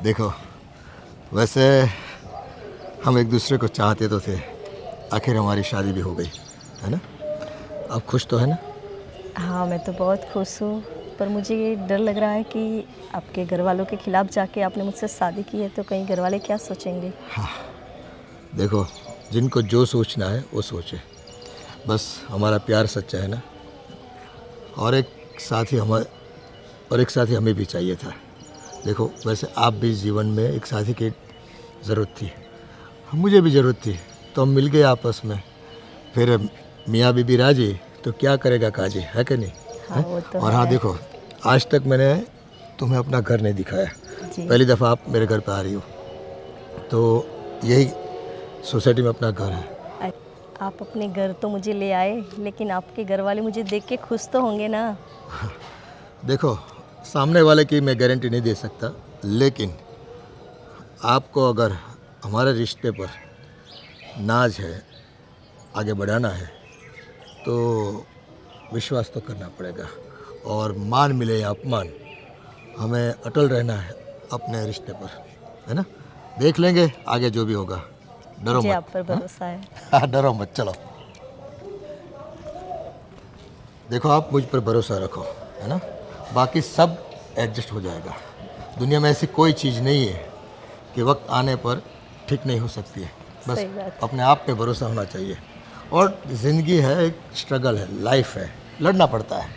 देखो, वैसे हम एक दूसरे को चाहते तो थे, आखिर हमारी शादी भी हो गई, है ना? अब खुश तो है ना? हाँ, मैं तो बहुत खुश हूँ, पर मुझे ये डर लग रहा है कि आपके घर वालों के खिलाफ जाके आपने मुझसे शादी की है तो कहीं घर वाले क्या सोचेंगे? देखो, जिनको जो सोचना है वो सोचे, बस हमारा प्यार सच्चा है ना। और एक साथी हमें और एक साथी हमें भी चाहिए था। देखो, वैसे आप भी जीवन में एक साथी की ज़रूरत थी, मुझे भी ज़रूरत थी, तो हम मिल गए आपस में। फिर मियाँ बीबी राजी तो क्या करेगा काजी, है कि नहीं? हाँ, है? वो तो और हाँ है। देखो, आज तक मैंने तुम्हें अपना घर नहीं दिखाया, जी। पहली दफ़ा आप मेरे घर पे आ रही हो, तो यही सोसाइटी में अपना घर है। अ, आप अपने घर तो मुझे ले आए, लेकिन आपके घर वाले मुझे देख के खुश तो होंगे ना? देखो, सामने वाले की मैं गारंटी नहीं दे सकता, लेकिन आपको अगर हमारे रिश्ते पर नाज है, आगे बढ़ाना है, तो विश्वास तो करना पड़ेगा। और मान मिले या अपमान, हमें अटल रहना है अपने रिश्ते पर, है ना? देख लेंगे आगे जो भी होगा, डरो मुझे मत, आप पर है भरोसा है। ना? डरो मत, चलो। देखो, आप मुझ पर भरोसा रखो, है ना? बाकी सब एडजस्ट हो जाएगा। दुनिया में ऐसी कोई चीज़ नहीं है कि वक्त आने पर ठीक नहीं हो सकती है। बस सही बात है। अपने आप पे भरोसा होना चाहिए। और ज़िंदगी है, एक स्ट्रगल है, लाइफ है, लड़ना पड़ता है।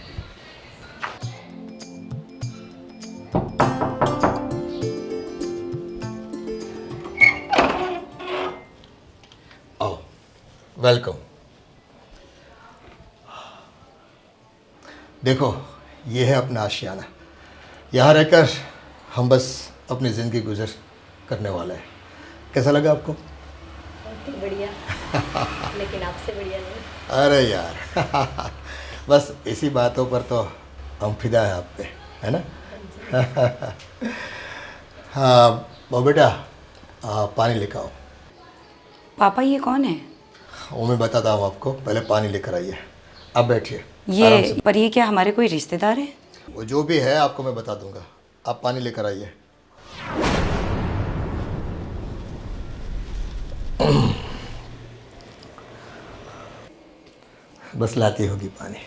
आओ, वेलकम। देखो, ये है अपना आशियाना। यहाँ रहकर हम बस अपनी ज़िंदगी गुजर करने वाले हैं। कैसा लगा आपको? बहुत ही बढ़िया। लेकिन आपसे बढ़िया नहीं। अरे यार, बस इसी बातों पर तो हम फिदा है आप पे, है ना? हाँ, वो बेटा, पानी लेकर आओ। पापा ये कौन है? वो मैं बताता हूँ आपको, पहले पानी लेकर आइए। आप बैठिए, आराम से। ये क्या हमारे कोई रिश्तेदार है? वो जो भी है आपको मैं बता दूंगा। आप पानी लेकर आइए। बस लाती होगी पानी।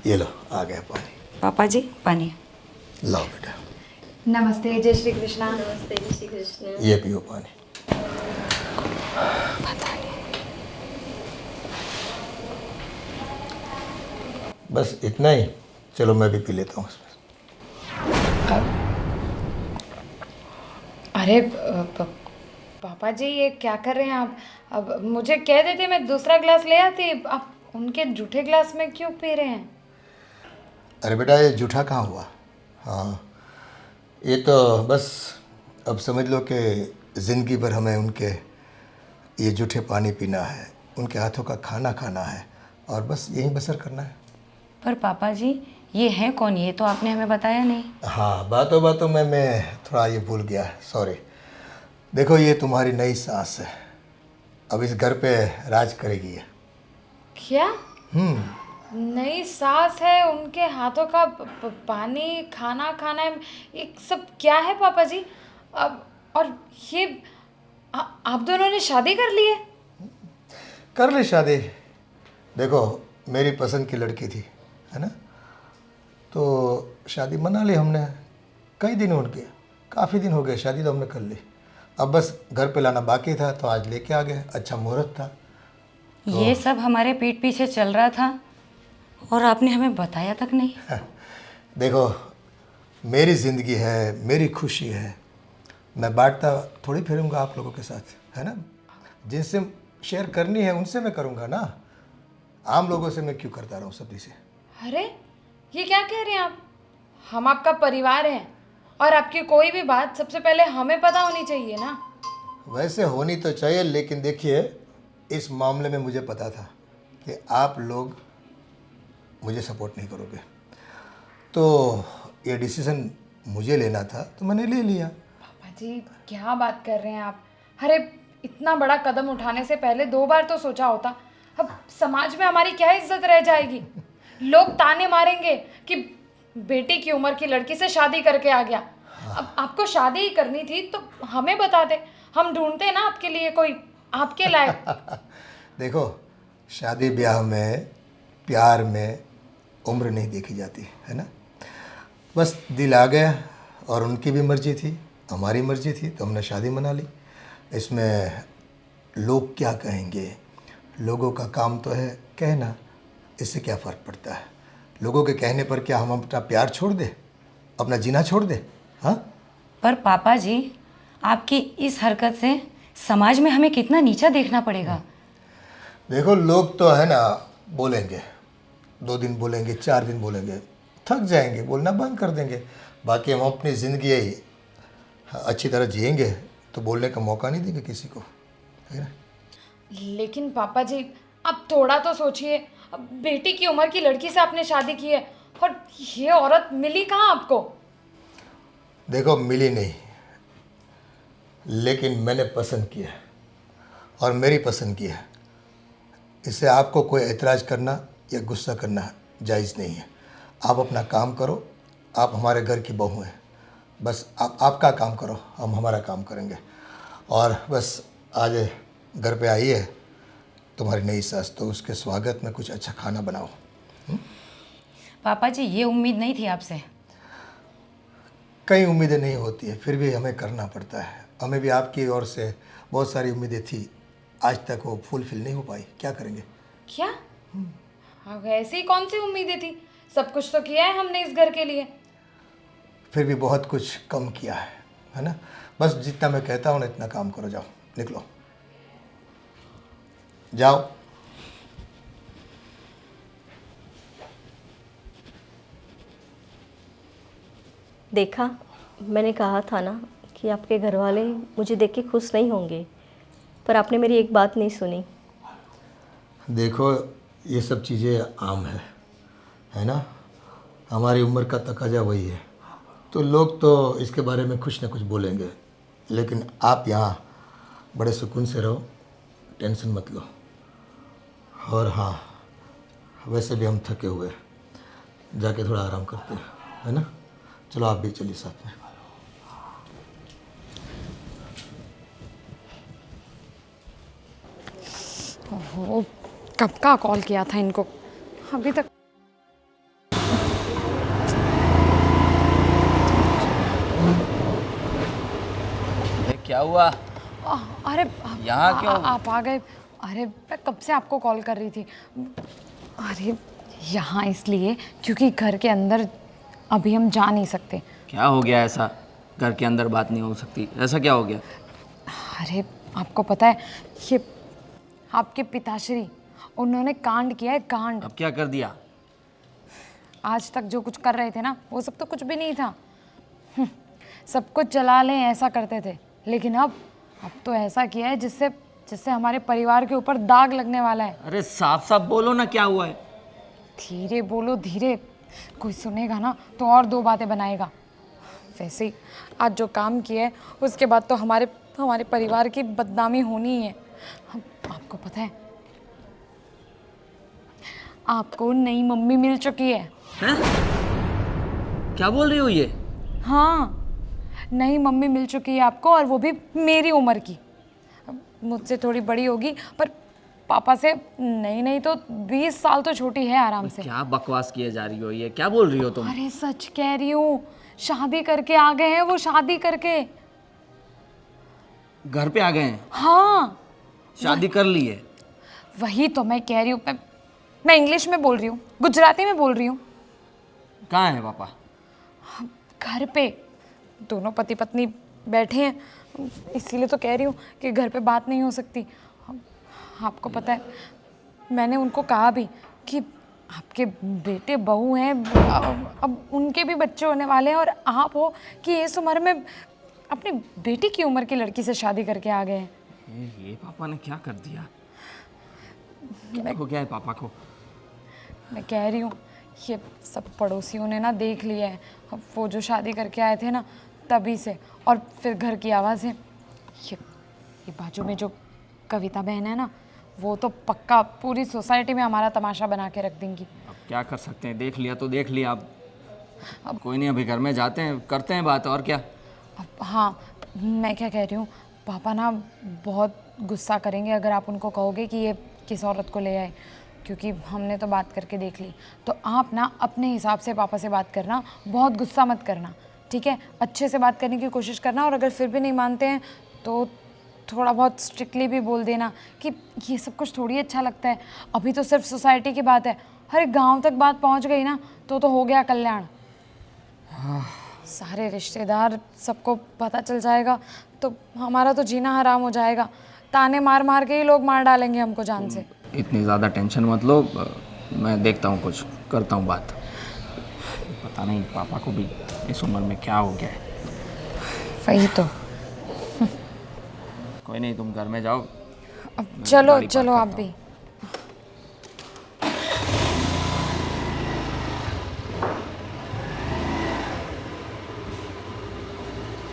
ये लो, आ गया पानी। पापा जी पानी। लाओ बेटा, नमस्ते, जय श्री कृष्णा। नमस्ते, जय श्री कृष्ण। ये पियो पानी। बस इतना ही? चलो मैं भी पी लेता हूँ इसमें। अरे पापा जी, ये क्या कर रहे हैं आप? अब मुझे कह देते, मैं दूसरा ग्लास ले आती। आप उनके जूठे ग्लास में क्यों पी रहे हैं? अरे बेटा, ये जूठा कहाँ हुआ? हाँ, ये तो बस अब समझ लो कि ज़िंदगी भर हमें उनके ये जूठे पानी पीना है, उनके हाथों का खाना खाना है, और बस यहीं बसर करना है। पर पापा जी ये है कौन? ये तो आपने हमें बताया नहीं। हाँ, बातों बातों में मैं थोड़ा ये भूल गया, सॉरी। देखो, ये तुम्हारी नई सास है, अब इस घर पे राज करेगी ये। क्या नई सास है? उनके हाथों का पानी खाना खाना है, ये सब क्या है पापा जी? अब और ये आप दोनों ने शादी कर ली है? कर ली शादी। देखो, मेरी पसंद की लड़की थी, है ना? तो शादी मना ली हमने। कई दिन हो गए, काफ़ी दिन हो गए, शादी तो हमने कर ली। अब बस घर पे लाना बाकी था, तो आज लेके आ गए। अच्छा मुहूर्त था। ये सब हमारे पीठ पीछे चल रहा था और आपने हमें बताया तक नहीं। देखो, मेरी ज़िंदगी है, मेरी खुशी है, मैं बांटता थोड़ी फिरूंगा आप लोगों के साथ, है ना? जिनसे शेयर करनी है उनसे मैं करूंगा ना, आम लोगों से मैं क्यों करता रहूं सभी से? अरे ये क्या कह रहे हैं आप? हम आपका परिवार हैं और आपकी कोई भी बात सबसे पहले हमें पता होनी चाहिए ना। वैसे होनी तो चाहिए, लेकिन देखिए, इस मामले में मुझे पता था कि आप लोग मुझे सपोर्ट नहीं करोगे, तो ये डिसीज़न मुझे लेना था, तो मैंने ले लिया। पापा जी क्या बात कर रहे हैं आप? अरे इतना बड़ा कदम उठाने से पहले 2 बार तो सोचा होता। अब समाज में हमारी क्या इज्जत रह जाएगी? लोग ताने मारेंगे कि बेटी की उम्र की लड़की से शादी करके आ गया। अब आपको शादी ही करनी थी तो हमें बता दे, हम ढूंढते ना आपके लिए कोई आपके लायक। देखो, शादी ब्याह में, प्यार में उम्र नहीं देखी जाती है ना। बस दिल आ गया और उनकी भी मर्जी थी, हमारी मर्जी थी, तो हमने शादी मना ली। इसमें लोग क्या कहेंगे, लोगों का काम तो है कहना, इससे क्या फ़र्क पड़ता है। लोगों के कहने पर क्या हम अपना प्यार छोड़ दें, अपना जीना छोड़ दें? हाँ, पर पापा जी, आपकी इस हरकत से समाज में हमें कितना नीचा देखना पड़ेगा। देखो लोग तो है ना बोलेंगे, 2 दिन बोलेंगे, 4 दिन बोलेंगे, थक जाएंगे, बोलना बंद कर देंगे। बाकी हम अपनी ज़िंदगी ही अच्छी तरह जिएंगे तो बोलने का मौका नहीं देंगे किसी को, है ना। लेकिन पापा जी, अब थोड़ा तो सोचिए, अब बेटी की उम्र की लड़की से आपने शादी की है और ये औरत मिली कहाँ आपको? देखो, मिली नहीं, लेकिन मैंने पसंद किया और मेरी पसंद की है। इससे आपको कोई एतराज़ करना या गुस्सा करना जायज़ नहीं है। आप अपना काम करो, आप हमारे घर की बहू हैं, बस आप आपका काम करो, हम हमारा काम करेंगे। और बस आज घर पे आई है तुम्हारी नई सास, तो उसके स्वागत में कुछ अच्छा खाना बनाओ। पापा जी, ये उम्मीद नहीं थी आपसे। कई उम्मीदें नहीं होती है, फिर भी हमें करना पड़ता है। हमें भी आपकी ओर से बहुत सारी उम्मीदें थी, आज तक वो फुलफिल नहीं हो पाई, क्या करेंगे। क्या? अब ऐसी कौन सी उम्मीदें थी? सब कुछ तो किया है हमने इस घर के लिए। फिर भी बहुत कुछ कम किया है ना। बस जितना मैं कहता हूँ ना इतना काम करो, जाओ निकलो जाओ। देखा, मैंने कहा था ना कि आपके घर वाले मुझे देख के खुश नहीं होंगे, पर आपने मेरी एक बात नहीं सुनी। देखो, ये सब चीज़ें आम है ना। हमारी उम्र का तकाजा वही है, तो लोग तो इसके बारे में कुछ ना कुछ बोलेंगे, लेकिन आप यहाँ बड़े सुकून से रहो, टेंशन मत लो। और हाँ, वैसे भी हम थके हुए हैं, जाके थोड़ा आराम करते हैं, है ना। चलो आप भी चलिए साथ में। ओहो, कब का कॉल किया था इनको, अभी तक। ये क्या हुआ? अरे यहाँ क्यों? आप आ गए। अरे मैं कब से आपको कॉल कर रही थी। अरे यहाँ इसलिए क्योंकि घर के अंदर अभी हम जा नहीं सकते। क्या हो गया ऐसा? घर के अंदर बात नहीं हो सकती, ऐसा क्या हो गया? अरे आपको पता है, ये आपके पिताश्री, उन्होंने कांड किया है, कांड। अब क्या कर दिया? आज तक जो कुछ कर रहे थे ना, वो सब तो कुछ भी नहीं था। सब कुछ चला लें ऐसा करते थे, लेकिन अब तो ऐसा किया है जिससे जिससे हमारे परिवार के ऊपर दाग लगने वाला है। अरे साफ साफ बोलो ना, क्या हुआ है? धीरे बोलो, धीरे, कोई सुनेगा ना तो और 2 बातें बनाएगा। वैसे ही आज जो काम किया है उसके बाद तो हमारे परिवार की बदनामी होनी ही है। आपको पता है, आपको नई मम्मी मिल चुकी है। हैं? क्या बोल रही हो ये? हाँ, नई मम्मी मिल चुकी है आपको, और वो भी मेरी उम्र की। मुझसे थोड़ी बड़ी होगी, पर पापा से नहीं तो 20 साल तो छोटी है आराम से। क्या बकवास किए जा रही हो, ये क्या बोल रही हो तुम? अरे सच कह रही हूँ, शादी करके आ गए हैं वो, शादी करके। घर पे आ गए हैं? हाँ, शादी कर ली है? वही तो मैं कह रही हूँ। मैं इंग्लिश में बोल रही हूँ, गुजराती में बोल रही हूँ। कहाँ है पापा? घर पे दोनों पति पत्नी बैठे हैं, इसीलिए तो कह रही हूँ कि घर पे बात नहीं हो सकती। आपको पता है, मैंने उनको कहा भी कि आपके बेटे बहू हैं, अब उनके भी बच्चे होने वाले हैं, और आप हो कि इस उम्र में अपनी बेटी की उम्र की लड़की से शादी करके आ गए हैं। ये पापा ने क्या कर दिया? क्या हो गया है पापा को? मैं कह रही हूँ, ये सब पड़ोसियों ने ना देख लिया है, वो जो शादी करके आए थे ना तभी से, और फिर घर की आवाज़ें। ये बाजू में जो कविता बहन है ना, वो तो पक्का पूरी सोसाइटी में हमारा तमाशा बना के रख देंगी। अब क्या कर सकते हैं, देख लिया तो देख लिया। अब अब कोई नहीं, अभी घर में जाते हैं, करते हैं बात, और क्या। अब हाँ, मैं क्या कह रही हूँ, पापा ना बहुत गुस्सा करेंगे अगर आप उनको कहोगे कि ये किस औरत को ले आए, क्योंकि हमने तो बात करके देख ली। तो आप ना अपने हिसाब से पापा से बात करना, बहुत गुस्सा मत करना, ठीक है? अच्छे से बात करने की कोशिश करना, और अगर फिर भी नहीं मानते हैं तो थोड़ा बहुत स्ट्रिक्टली भी बोल देना कि ये सब कुछ थोड़ी अच्छा लगता है। अभी तो सिर्फ सोसाइटी की बात है, हर एक गाँव तक बात पहुँच गई ना तो हो गया कल्याण। सारे रिश्तेदार सबको पता चल जाएगा तो हमारा तो जीना हराम हो जाएगा। ताने मार मार के ही लोग मार डालेंगे हमको जान से। इतनी ज़्यादा टेंशन मत लो, मैं देखता हूँ, कुछ करता हूँ बात। पता नहीं पापा को भी इस उम्र में क्या हो गया है। वही तो। कोई नहीं, तुम घर में जाओ। अब चलो गाड़ी चलो पार्क आप करता भी।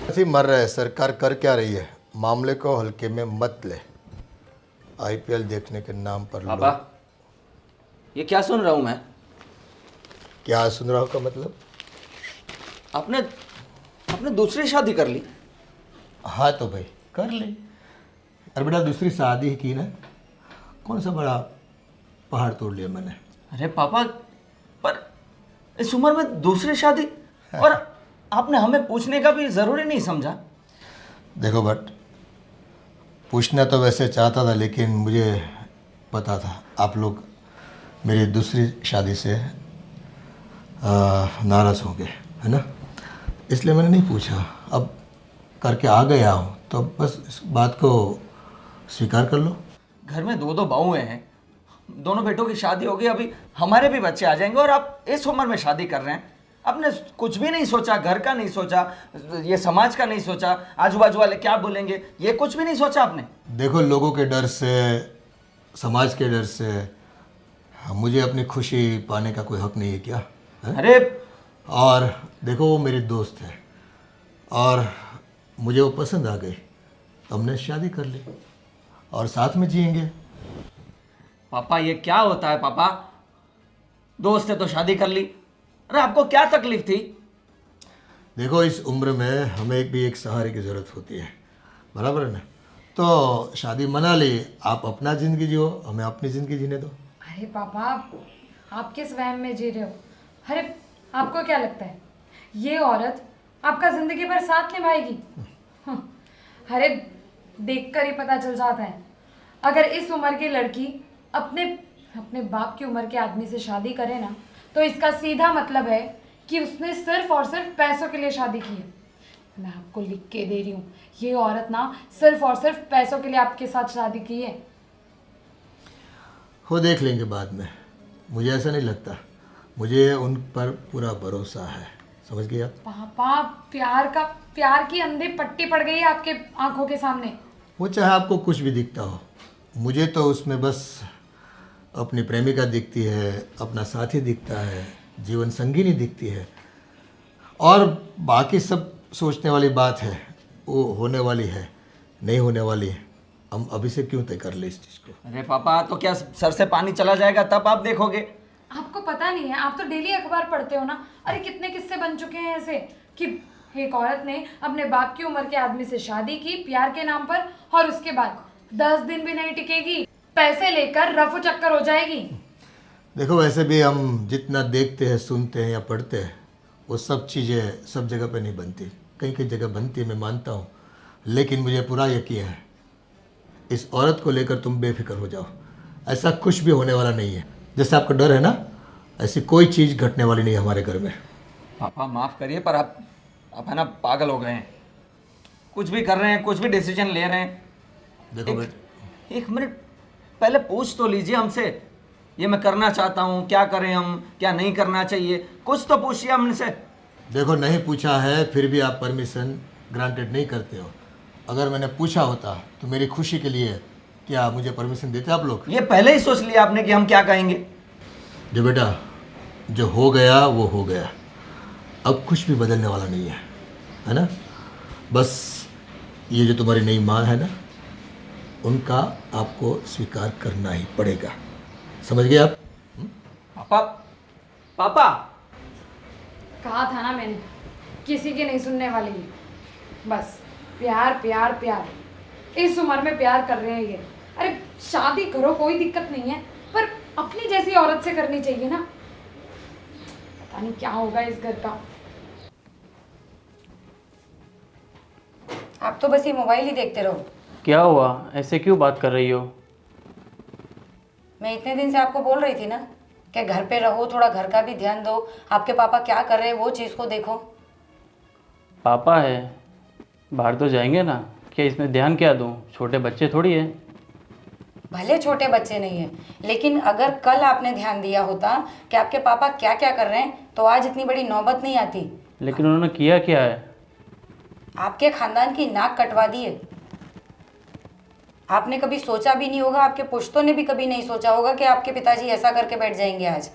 ऐसे ही मर रहे हैं। सरकार कर क्या रही है? मामले को हल्के में मत ले। आईपीएल देखने के नाम पर पापा, ये क्या सुन रहा हूँ मैं? क्या सुन रहा हो का मतलब? आपने आपने दूसरी शादी कर ली? हाँ तो भाई कर ले। अरे बेटा, दूसरी शादी की ना, कौन सा बड़ा पहाड़ तोड़ लिया मैंने। अरे पापा, पर इस उम्र में दूसरी शादी, और आपने हमें पूछने का भी ज़रूरी नहीं समझा। देखो बट, पूछना तो वैसे चाहता था, लेकिन मुझे पता था आप लोग मेरी दूसरी शादी से नाराज़ होंगे, है ना? इसलिए मैंने नहीं पूछा। अब करके आ गया हूँ तो बस इस बात को स्वीकार कर लो। घर में दो बहुएं हैं, दोनों बेटों की शादी होगी, अभी हमारे भी बच्चे आ जाएंगे, और आप इस उम्र में शादी कर रहे हैं। आपने कुछ भी नहीं सोचा, घर का नहीं सोचा, ये समाज का नहीं सोचा, आजू बाजू वाले क्या बोलेंगे, ये कुछ भी नहीं सोचा आपने। देखो, लोगों के डर से, समाज के डर से मुझे अपनी खुशी पाने का कोई हक नहीं है क्या? है? अरे और देखो, वो मेरी दोस्त है और मुझे वो पसंद आ गई, तो हमने शादी कर ली और साथ में जिएंगे। पापा, ये क्या होता है पापा? दोस्त है तो शादी कर ली। अरे आपको क्या तकलीफ थी? देखो, इस उम्र में हमें एक सहारे की ज़रूरत होती है, बराबर है ना? तो शादी मना ली, आप अपना ज़िंदगी जियो, हमें अपनी ज़िंदगी जीने दो। अरे पापा, आप किस वहम में जी रहे हो? अरे आपको क्या लगता है ये औरत आपका जिंदगी भर साथ निभाएगी? अरे देखकर ही पता चल जाता है। अगर इस उम्र की लड़की अपने अपने बाप की उम्र के आदमी से शादी करे ना, तो इसका सीधा मतलब है कि उसने सिर्फ और सिर्फ पैसों के लिए शादी की है। मैं आपको लिख के दे रही हूँ, ये औरत ना सिर्फ और सिर्फ पैसों के लिए आपके साथ शादी की है। वो देख लेंगे बाद में, मुझे ऐसा नहीं लगता। मुझे उन पर पूरा भरोसा है, समझ गए आप? पापा, प्यार की अंधी पट्टी पड़ गई है आपके आंखों के सामने। वो चाहे आपको कुछ भी दिखता हो, मुझे तो उसमें बस अपनी प्रेमिका दिखती है, अपना साथी दिखता है, जीवन संगिनी दिखती है, और बाकी सब सोचने वाली बात है। वो होने वाली है, नहीं होने वाली है, हम अभी से क्यों तय कर ले इस चीज़ को? अरे पापा, तो क्या सर से पानी चला जाएगा तब आप देखोगे? आपको पता नहीं है, आप तो डेली अखबार पढ़ते हो ना। अरे कितने किस्से बन चुके हैं ऐसे कि एक औरत ने अपने बाप की उम्र के आदमी से शादी की प्यार के नाम पर, और उसके बाद 10 दिन भी नहीं टिकेगी, पैसे लेकर रफू चक्कर हो जाएगी। देखो, वैसे भी हम जितना देखते हैं, सुनते हैं या पढ़ते हैं, वो सब चीज़ें सब जगह पे नहीं बनती। कहीं कहीं जगह बनती है, मैं मानता हूँ, लेकिन मुझे पूरा यकीन है इस औरत को लेकर तुम बेफिक्र हो जाओ। ऐसा कुछ भी होने वाला नहीं है। जैसे आपका डर है ना, ऐसी कोई चीज़ घटने वाली नहीं है हमारे घर में। पापा माफ़ करिए, पर आप है ना पागल हो गए हैं। कुछ भी कर रहे हैं, कुछ भी डिसीजन ले रहे हैं। देखो एक मिनट पहले पूछ तो लीजिए हमसे, ये मैं करना चाहता हूँ, क्या करें हम, क्या नहीं करना चाहिए, कुछ तो पूछिए हमसे। देखो, नहीं पूछा है फिर भी आप परमिशन ग्रांटेड नहीं करते हो। अगर मैंने पूछा होता तो मेरी खुशी के लिए क्या मुझे परमिशन देते आप लोग? ये पहले ही सोच लिया आपने कि हम क्या कहेंगे। जो बेटा, जो हो गया वो हो गया, अब कुछ भी बदलने वाला नहीं है ना? बस ये जो तुम्हारी नई माँ है ना, उनका आपको स्वीकार करना ही कहा था ना मैंने, किसी की नहीं सुनने वाली है। बस प्यार प्यार प्यार, इस उम्र में प्यार कर रहे हैं ये। अरे शादी करो, कोई दिक्कत नहीं है, पर अपनी जैसी औरत से करनी चाहिए ना। पता नहीं क्या होगा इस घर का। आप तो बस ये मोबाइल ही देखते रहो। क्या हुआ, ऐसे क्यों बात कर रही हो? मैं इतने दिन से आपको बोल रही थी ना कि घर पे रहो, थोड़ा घर का भी ध्यान दो, आपके पापा क्या कर रहे हैं वो चीज़ को देखो। पापा है, बाहर तो जाएंगे ना, क्या इसमें ध्यान क्या दूँ? छोटे बच्चे थोड़ी है। भले छोटे बच्चे नहीं हैं, लेकिन अगर कल आपने ध्यान दिया होता कि आपके पापा क्या क्या कर रहे हैं तो आज इतनी बड़ी नौबत नहीं आती। लेकिन उन्होंने किया क्या है? आपके खानदान की नाक कटवा दी है। आपने कभी सोचा भी नहीं होगा, आपके पुश्तों ने भी कभी नहीं सोचा होगा कि आपके पिताजी ऐसा करके बैठ जाएंगे आज।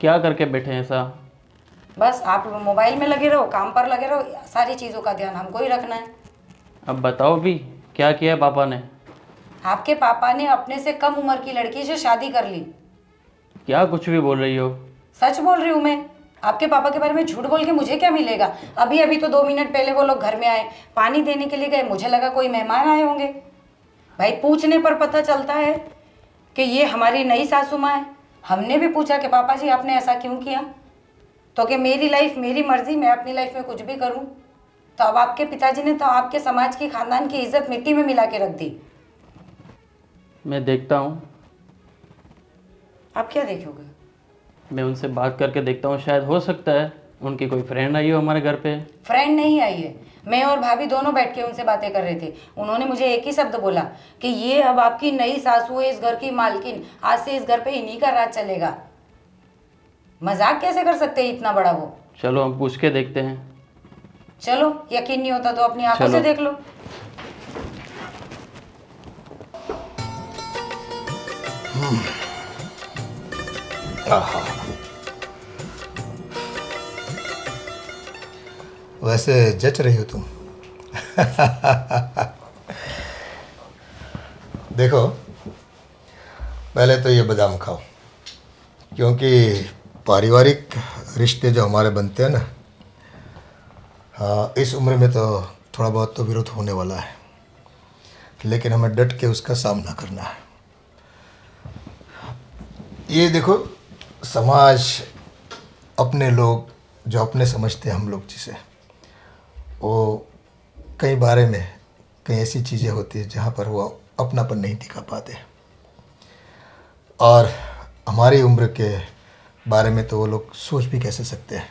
क्या करके बैठे हैं ऐसा? बस आप मोबाइल में लगे रहो, काम पर लगे रहो, सारी चीज़ों का ध्यान हमको ही रखना है। अब बताओ भी, क्या किया है पापा ने? आपके पापा ने अपने से कम उम्र की लड़की से शादी कर ली। क्या कुछ भी बोल रही हो? सच बोल रही हूँ मैं। आपके पापा के बारे में झूठ बोल के मुझे क्या मिलेगा? अभी अभी तो 2 मिनट पहले वो लोग घर में आए, पानी देने के लिए गए, मुझे लगा कोई मेहमान आए होंगे। भाई पूछने पर पता चलता है कि ये हमारी नई सासू माँ है। हमने भी पूछा कि पापा जी आपने ऐसा क्यों किया, तो कि मेरी लाइफ मेरी मर्जी, मैं अपनी लाइफ में कुछ भी करूँ। तो अब आपके पिताजी ने तो आपके समाज की, खानदान की इज्जत मिट्टी में मिला के रख दी। मैं देखता हूँ। आप क्या देखोगे? मैं उनसे बात करके देखता हूँ, शायद हो सकता है उनकी कोई फ्रेंड आई हो हमारे घर पे। फ्रेंड नहीं आई है, मैं और भाभी दोनों बैठ के उनसे बातें कर रहे थे। उन्होंने मुझे एक ही शब्द बोला कि ये अब आपकी नई सासू है, इस घर की मालकिन, आज से इस घर पे इन्हीं का राज चलेगा। मजाक कैसे कर सकते हैं इतना बड़ा वो? चलो हम पूछ के देखते हैं। चलो, यकीन नहीं होता तो अपनी आंखों से चलो। देख लो। वैसे जच रही हो तुम। देखो, पहले तो ये बादाम खाओ, क्योंकि पारिवारिक रिश्ते जो हमारे बनते हैं ना, हाँ, इस उम्र में तो थोड़ा बहुत तो विरोध होने वाला है, लेकिन हमें डट के उसका सामना करना है। ये देखो, समाज, अपने लोग जो अपने समझते हैं हम लोग जिसे, वो कई बारे में कई ऐसी चीज़ें होती हैं जहाँ पर वो अपनापन नहीं दिखा पाते। और हमारी उम्र के बारे में तो वो लोग सोच भी कैसे सकते हैं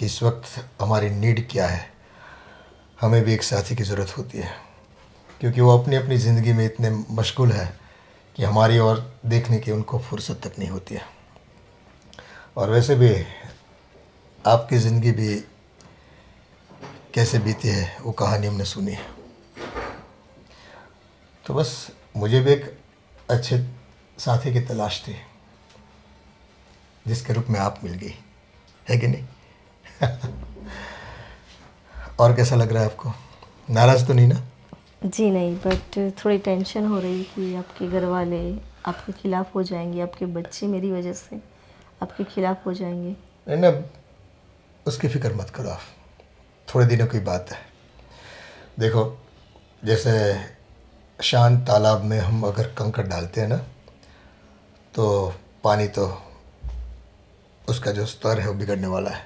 कि इस वक्त हमारी नीड क्या है। हमें भी एक साथी की ज़रूरत होती है, क्योंकि वो अपनी अपनी ज़िंदगी में इतने मशगूल है कि हमारी ओर देखने की उनको फुर्सत तक नहीं होती है। और वैसे भी आपकी ज़िंदगी भी कैसे बीती है वो कहानी हमने सुनी है। तो बस मुझे भी एक अच्छे साथी की तलाश थी, जिसके रूप में आप मिल गई, है कि नहीं? और कैसा लग रहा है आपको? नाराज़ तो नहीं ना? जी नहीं, बट थोड़ी टेंशन हो रही कि आपके घर वाले आपके खिलाफ़ हो जाएंगे, आपके बच्चे मेरी वजह से आपके खिलाफ़ हो जाएंगे। नहीं ना, उसकी फ़िक्र मत करो आप, थोड़े दिनों की बात है। देखो, जैसे शांत तालाब में हम अगर कंकड़ डालते हैं ना, तो पानी तो उसका जो स्तर है वो बिगड़ने वाला है,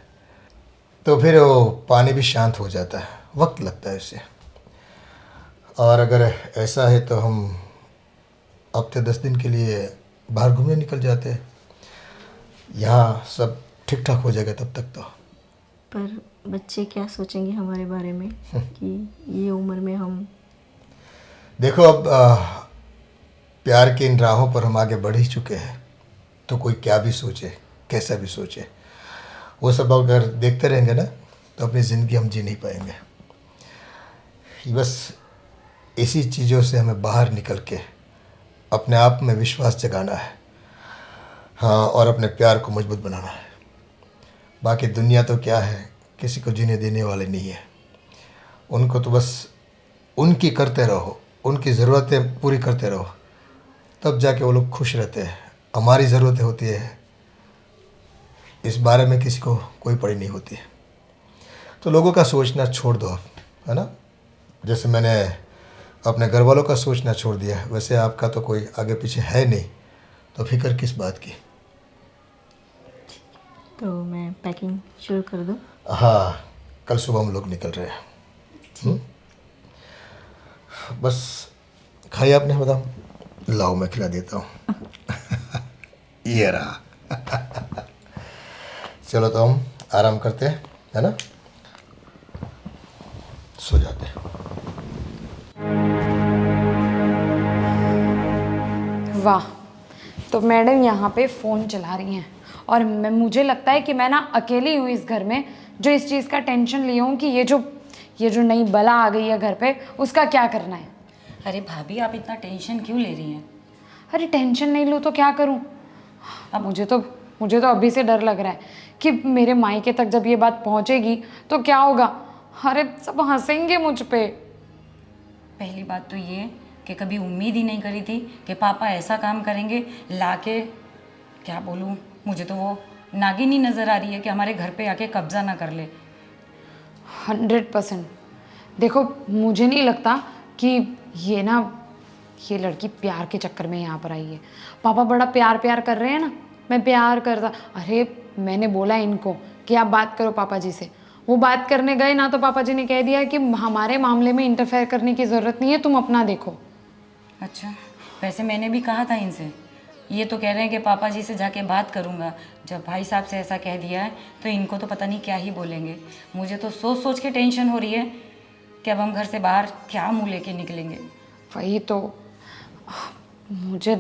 तो फिर वो पानी भी शांत हो जाता है, वक्त लगता है उसे। और अगर ऐसा है तो हम हफ्ते 10 दिन के लिए बाहर घूमने निकल जाते हैं, यहाँ सब ठीक ठाक हो जाएगा तब तक तो। पर बच्चे क्या सोचेंगे हमारे बारे में कि ये उम्र में हम। देखो, अब प्यार की इन राहों पर हम आगे बढ़ ही चुके हैं, तो कोई क्या भी सोचे, कैसा भी सोचे, वो सब अगर देखते रहेंगे ना तो अपनी ज़िंदगी हम जी नहीं पाएंगे। बस इसी चीज़ों से हमें बाहर निकल के अपने आप में विश्वास जगाना है, हाँ, और अपने प्यार को मजबूत बनाना है। बाकी दुनिया तो क्या है, किसी को जीने देने वाले नहीं है। उनको तो बस उनकी करते रहो, उनकी ज़रूरतें पूरी करते रहो, तब जाके वो लोग खुश रहते हैं। हमारी ज़रूरतें होती है इस बारे में किसी को कोई पड़ी नहीं होती है। तो लोगों का सोचना छोड़ दो आप, है ना। जैसे मैंने अपने घर वालों का सोचना छोड़ दिया है, वैसे आपका तो कोई आगे पीछे है नहीं, तो फिक्र किस बात की। तो मैं पैकिंग शुरू कर दूँ? हाँ, कल सुबह हम लोग निकल रहे हैं। बस खाइए आपने बादाम, लाओ मैं खिला देता हूँ। ये रहा। चलो तो हम आराम करते हैं, है ना, सो जाते हैं। वाह, तो मैडम यहाँ पे फ़ोन चला रही हैं और मुझे लगता है कि मैं ना अकेली हूँ इस घर में जो इस चीज़ का टेंशन ली हूँ कि ये जो नई बला आ गई है घर पे, उसका क्या करना है। अरे भाभी, आप इतना टेंशन क्यों ले रही हैं? अरे टेंशन नहीं लूँ तो क्या करूँ। अब मुझे तो अभी से डर लग रहा है कि मेरे मायके तक जब ये बात पहुँचेगी तो क्या होगा। अरे सब हंसेंगे मुझ पे। पहली बात तो ये कि कभी उम्मीद ही नहीं करी थी कि पापा ऐसा काम करेंगे, लाके क्या बोलूँ, मुझे तो वो नागिन ही नज़र आ रही है कि हमारे घर पे आके कब्जा ना कर ले। 100%। देखो, मुझे नहीं लगता कि ये लड़की प्यार के चक्कर में यहाँ पर आई है। पापा बड़ा प्यार कर रहे हैं ना, मैं प्यार करता। अरे मैंने बोला इनको कि आप बात करो पापा जी से, वो बात करने गए ना तो पापा जी ने कह दिया कि हमारे मामले में इंटरफेयर करने की ज़रूरत नहीं है, तुम अपना देखो। अच्छा, वैसे मैंने भी कहा था इनसे, ये तो कह रहे हैं कि पापा जी से जाके बात करूँगा। जब भाई साहब से ऐसा कह दिया है तो इनको तो पता नहीं क्या ही बोलेंगे। मुझे तो सोच के टेंशन हो रही है कि अब हम घर से बाहर क्या मुँह लेके निकलेंगे। वही तो, मुझे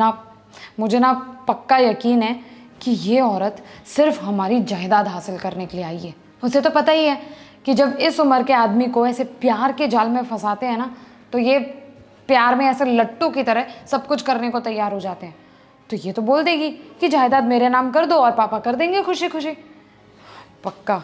ना पक्का यकीन है कि ये औरत सिर्फ हमारी जायदाद हासिल करने के लिए आई है। उसे तो पता ही है कि जब इस उम्र के आदमी को ऐसे प्यार के जाल में फंसाते हैं ना, तो ये प्यार में ऐसे लट्टू की तरह सब कुछ करने को तैयार हो जाते हैं। तो ये तो बोल देगी कि जायदाद मेरे नाम कर दो और पापा कर देंगे खुशी खुशी। पक्का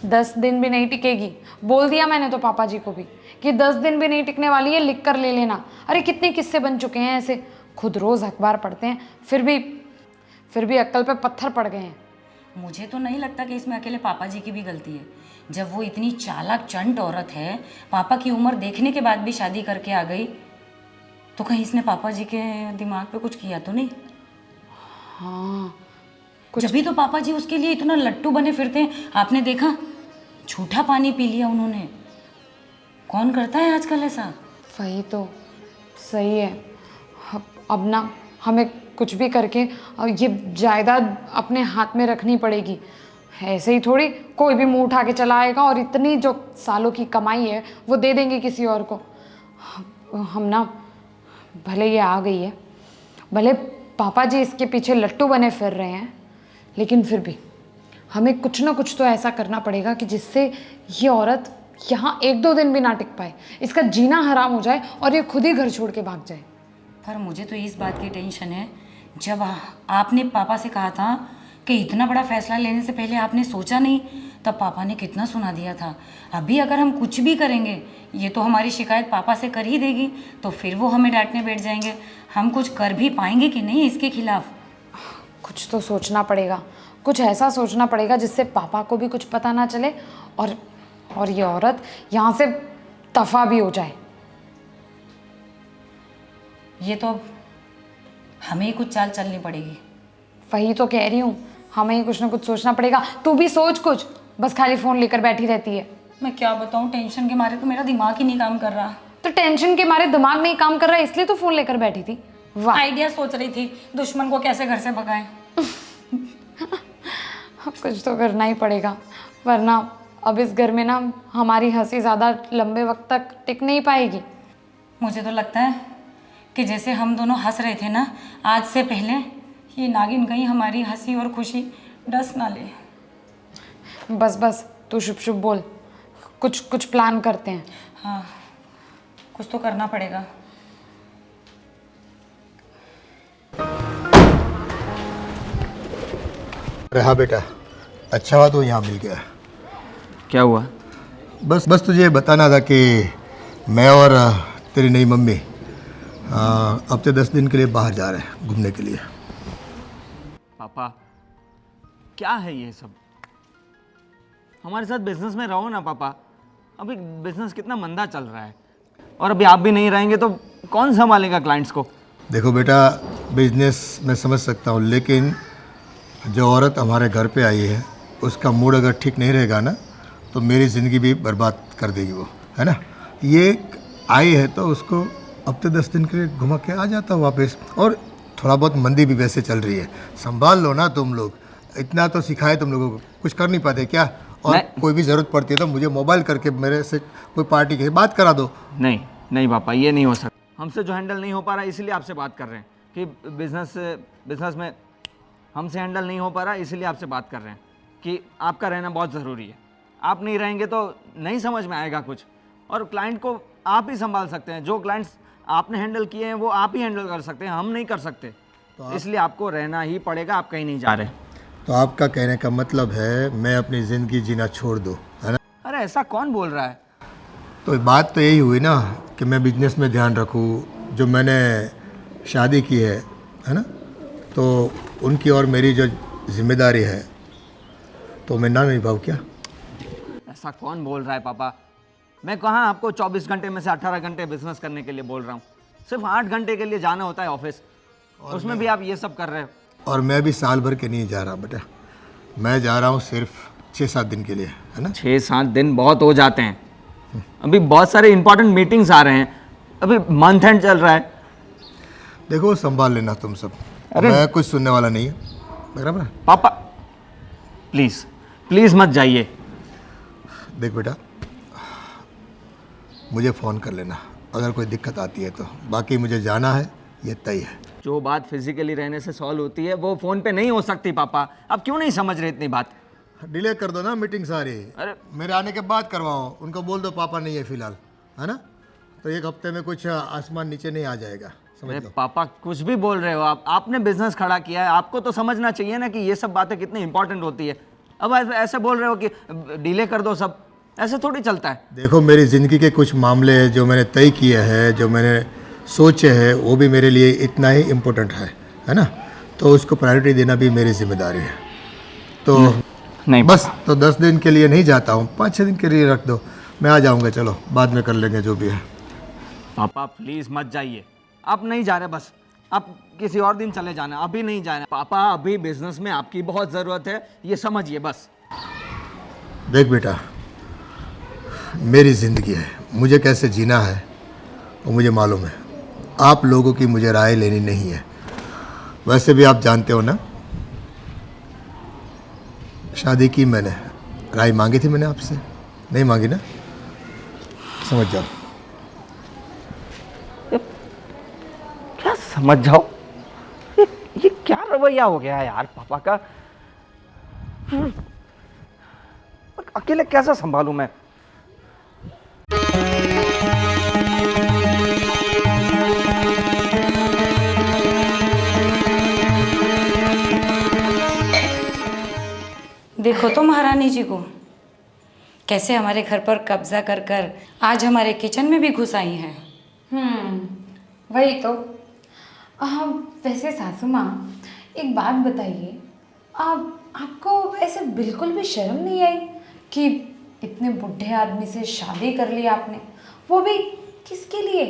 10 दिन भी नहीं टिकेगी। बोल दिया मैंने तो पापा जी को भी कि 10 दिन भी नहीं टिकने वाली है, लिख कर ले लेना। अरे कितने किस्से बन चुके हैं ऐसे, खुद रोज़ अखबार पढ़ते हैं, फिर भी अक्ल पे पत्थर पड़ गए हैं। मुझे तो नहीं लगता कि इसमें अकेले पापा जी की भी गलती है। जब वो इतनी चालाक चंट औरत है, पापा की उम्र देखने के बाद भी शादी करके आ गई, तो कहीं इसने पापा जी के दिमाग पे कुछ किया तो नहीं? हाँ, जब भी तो पापा जी उसके लिए इतना लट्टू बने फिरते हैं। आपने देखा, झूठा पानी पी लिया उन्होंने। कौन करता है आजकल ऐसा? वही तो, सही है। अब ना हमें कुछ भी करके ये जायदाद अपने हाथ में रखनी पड़ेगी। ऐसे ही थोड़ी कोई भी मुंह उठा के चला आएगा और इतनी जो सालों की कमाई है वो दे देंगे किसी और को। हम ना, भले ये आ गई है, भले पापा जी इसके पीछे लट्टू बने फिर रहे हैं, लेकिन फिर भी हमें कुछ ना कुछ तो ऐसा करना पड़ेगा कि जिससे ये औरत यहाँ 1-2 दिन भी ना टिक पाए, इसका जीना हराम हो जाए और ये खुद ही घर छोड़ के भाग जाए। पर मुझे तो इस बात की टेंशन है, जब आपने पापा से कहा था कि इतना बड़ा फैसला लेने से पहले आपने सोचा नहीं, तब पापा ने कितना सुना दिया था। अभी अगर हम कुछ भी करेंगे, ये तो हमारी शिकायत पापा से कर ही देगी, तो फिर वो हमें डांटने बैठ जाएंगे। हम कुछ कर भी पाएंगे कि नहीं इसके खिलाफ? कुछ तो सोचना पड़ेगा, कुछ ऐसा सोचना पड़ेगा जिससे पापा को भी कुछ पता ना चले और ये औरत यहाँ से दफा भी हो जाए। ये तो हमें ही कुछ चाल चलनी पड़ेगी। वही तो कह रही हूँ, हमें ही कुछ ना कुछ सोचना पड़ेगा। तू भी सोच कुछ, बस खाली फ़ोन लेकर बैठी रहती है। मैं क्या बताऊँ, टेंशन के मारे तो मेरा दिमाग ही नहीं काम कर रहा। तो टेंशन के मारे दिमाग नहीं काम कर रहा है, इसलिए तो फ़ोन लेकर बैठी थी। वाह, आइडिया सोच रही थी दुश्मन को कैसे घर से भगाएं। कुछ तो करना ही पड़ेगा, वरना अब इस घर में ना हमारी हंसी ज़्यादा लंबे वक्त तक टिक नहीं पाएगी। मुझे तो लगता है कि जैसे हम दोनों हंस रहे थे ना आज से पहले, ये नागिन कहीं हमारी हंसी और खुशी डस ना ले। बस तू शुभ शुभ बोल, कुछ प्लान करते हैं। हाँ, कुछ तो करना पड़ेगा। अरे हाँ बेटा, अच्छा हुआ तो यहाँ मिल गया। क्या हुआ? बस तुझे बताना था कि मैं और तेरी नई मम्मी हफ्ते 10 दिन के लिए बाहर जा रहे हैं घूमने के लिए। पापा, क्या है ये सब? हमारे साथ बिजनेस में रहो ना पापा। अभी बिजनेस कितना मंदा चल रहा है, और अभी आप भी नहीं रहेंगे तो कौन संभालेगा क्लाइंट्स को? देखो बेटा, बिजनेस मैं समझ सकता हूँ, लेकिन जो औरत हमारे घर पे आई है उसका मूड अगर ठीक नहीं रहेगा ना तो मेरी ज़िंदगी भी बर्बाद कर देगी वो, है ना। ये आई है तो उसको हफ्ते 10 दिन के लिए घुमा के आ जाता हूँ वापस। और थोड़ा बहुत मंदी भी वैसे चल रही है, संभाल लो ना तुम लोग। इतना तो सिखाए तुम लोगों को, कुछ कर नहीं पाते क्या? और कोई भी ज़रूरत पड़ती है तो मुझे मोबाइल करके मेरे से कोई पार्टी की बात करा दो। नहीं नहीं पापा, ये नहीं हो सकता। हमसे जो हैंडल नहीं हो पा रहा इसलिए आपसे बात कर रहे हैं कि बिजनेस में हमसे हैंडल नहीं हो पा रहा, इसलिए आपसे बात कर रहे हैं कि आपका रहना बहुत ज़रूरी है। आप नहीं रहेंगे तो नहीं समझ में आएगा कुछ, और क्लाइंट को आप ही संभाल सकते हैं। जो क्लाइंट्स आपने हैंडल किए हैं वो आप ही हैंडल कर सकते हैं, हम नहीं कर सकते। तो इसलिए आपको रहना ही पड़ेगा, आप कहीं नहीं जा रहे। तो आपका कहने का मतलब है मैं अपनी ज़िंदगी जीना छोड़ दूँ, है ना? अरे ऐसा कौन बोल रहा है? तो बात तो यही हुई ना कि मैं बिजनेस में ध्यान रखूँ। जो मैंने शादी की है ना, तो उनकी और मेरी जो जिम्मेदारी है तो मैं ना निभाऊँ क्या? ऐसा कौन बोल रहा है पापा? मैं कहाँ आपको 24 घंटे में से 18 घंटे बिजनेस करने के लिए बोल रहा हूँ। सिर्फ 8 घंटे के लिए जाना होता है ऑफिस, उसमें भी आप ये सब कर रहे हो। और मैं भी साल भर के नहीं जा रहा बेटा, मैं जा रहा हूँ सिर्फ 6-7 दिन के लिए, है ना। 6-7 दिन बहुत हो जाते हैं। अभी बहुत सारे इंपॉर्टेंट मीटिंग्स आ रहे हैं, अभी मंथ एंड चल रहा है। देखो संभाल लेना तुम सब, मैं कुछ सुनने वाला नहीं है, बराबर है? पापा प्लीज़ प्लीज़ मत जाइए। देख बेटा, मुझे फ़ोन कर लेना अगर कोई दिक्कत आती है तो, बाकी मुझे जाना है, ये तय है। जो बात फिजिकली रहने से सॉल्व होती है वो फ़ोन पे नहीं हो सकती पापा। आप क्यों नहीं समझ रहे इतनी बात? डिले कर दो ना मीटिंग सारी। अरे मेरे आने के बाद करवाओ, उनको बोल दो पापा नहीं है फ़िलहाल, है ना। तो 1 हफ्ते में कुछ आसमान नीचे नहीं आ जाएगा, समझ अरे लो। पापा कुछ भी बोल रहे हो आप, आपने बिजनेस खड़ा किया है, आपको तो समझना चाहिए ना कि ये सब बातें कितनी इंपॉर्टेंट होती है। अब ऐसे बोल रहे हो कि डिले कर दो सब, ऐसे थोड़ी चलता है। देखो मेरी ज़िंदगी के कुछ मामले जो मैंने तय किए हैं, जो मैंने सोचे हैं, वो भी मेरे लिए इतना ही इम्पोर्टेंट है ना। तो उसको प्रायोरिटी देना भी मेरी जिम्मेदारी है। तो नहीं बस, तो 10 दिन के लिए नहीं जाता हूँ, 5-6 दिन के लिए रख दो, मैं आ जाऊँगा। चलो बाद में कर लेंगे जो भी है। पापा प्लीज़ मत जाइए, आप नहीं जा रहे, बस आप किसी और दिन चले जाना, अभी नहीं जाना। पापा अभी बिजनेस में आपकी बहुत ज़रूरत है, ये समझिए बस। देख बेटा, मेरी ज़िंदगी है, मुझे कैसे जीना है वो मुझे मालूम है। आप लोगों की मुझे राय लेनी नहीं है। वैसे भी आप जानते हो ना, शादी की मैंने, राय मांगी थी मैंने आपसे, नहीं मांगी ना, समझ जाओ। क्या समझ जाओ? ये क्या रवैया हो गया है यार पापा का? अकेले कैसे संभालूं मैं? देखो तो महारानी जी को कैसे हमारे घर पर कब्जा कर कर आज हमारे किचन में भी घुस आई हैं। वही तो। वैसे सासू माँ, एक बात बताइए, आपको ऐसे बिल्कुल भी शर्म नहीं आई कि इतने बुढ़े आदमी से शादी कर ली आपने, वो भी किसके लिए?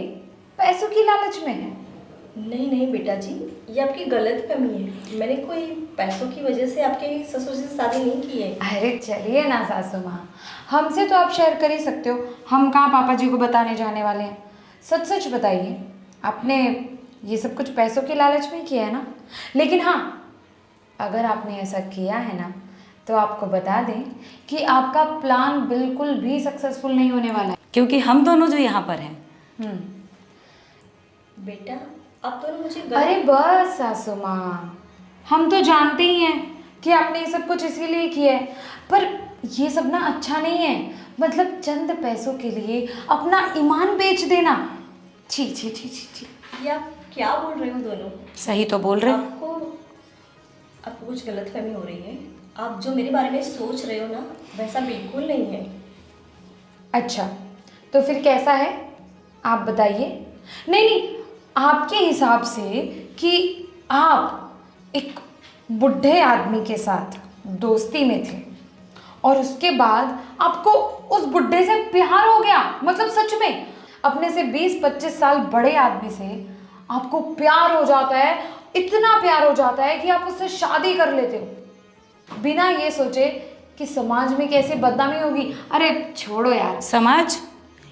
पैसों की लालच में? नहीं नहीं बेटा जी, ये आपकी गलतफहमी है। मैंने कोई पैसों की वजह से आपके ससुर से शादी नहीं की है। अरे चलिए ना सासू माँ, हमसे तो आप शेयर कर ही सकते हो, हम कहाँ पापा जी को बताने जाने वाले हैं। सच सच बताइए, आपने ये सब कुछ पैसों की लालच में किया है ना? लेकिन हाँ, अगर आपने ऐसा किया है ना तो आपको बता दें कि आपका प्लान बिल्कुल भी सक्सेसफुल नहीं होने वाला है, क्योंकि हम दोनों जो यहाँ पर हैं। बेटा आप दोनों मुझे अरे बस सासू माँ, हम तो जानते ही हैं कि आपने ये सब कुछ इसीलिए किया है, पर ये सब ना अच्छा नहीं है। मतलब चंद पैसों के लिए अपना ईमान बेच देना, छी छी छी छी छी। ये आप क्या बोल रहे हो दोनों? सही तो बोल रहे हो। आपको कुछ गलतफहमी हो रही है। आप जो मेरे बारे में सोच रहे हो ना, वैसा बिल्कुल नहीं है। अच्छा तो फिर कैसा है, आप बताइए। नहीं नहीं, आपके हिसाब से कि आप एक बुढ़े आदमी के साथ दोस्ती में थे और उसके बाद आपको उस बुड्ढे से प्यार हो गया। मतलब सच में अपने से 20-25 साल बड़े आदमी से आपको प्यार हो जाता है, इतना प्यार हो जाता है कि आप उससे शादी कर लेते हो बिना ये सोचे कि समाज में कैसे बदनामी होगी। अरे छोड़ो यार। समाज,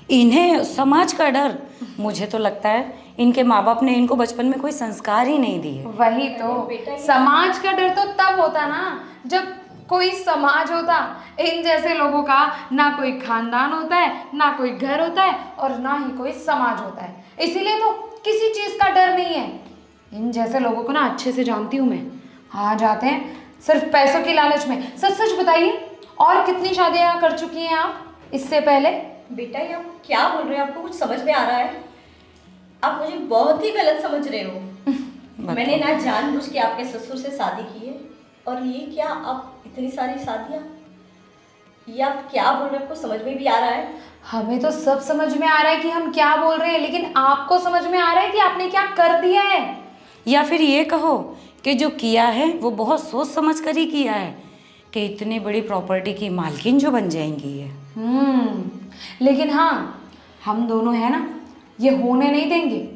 इन्हें समाज का डर। मुझे तो लगता है इनके माँ बाप ने इनको बचपन में कोई संस्कार ही नहीं दिए। वही तो, समाज का डर तो तब होता ना जब कोई समाज होता। इन जैसे लोगों का ना कोई खानदान होता है, ना कोई घर होता है और ना ही कोई समाज होता है। इसीलिए तो किसी चीज़ का डर नहीं है। इन जैसे लोगों को ना अच्छे से जानती हूँ मैं। आ जाते हैं सिर्फ पैसों की लालच में। सच सच बताइए, और कितनी शादियाँ कर चुकी हैं आप इससे पहले? बेटा ये आप क्या बोल रहे हैं? आपको कुछ समझ में आ रहा है? आप मुझे बहुत ही गलत समझ रहे हो। मैंने ना जानबूझ के आपके ससुर से शादी की है, और ये क्या आप इतनी सारी शादियाँ, ये आप क्या बोल रहे हैं? आपको समझ में भी आ रहा है? हमें तो सब समझ में आ रहा है कि हम क्या बोल रहे हैं, लेकिन आपको समझ में आ रहा है कि आपने क्या कर दिया है? या फिर ये कहो कि जो किया है वो बहुत सोच समझ कर ही किया है, कि इतनी बड़ी प्रॉपर्टी की मालकिन जो बन जाएंगी ये। लेकिन हाँ, हम दोनों हैं ना, ये होने नहीं देंगे।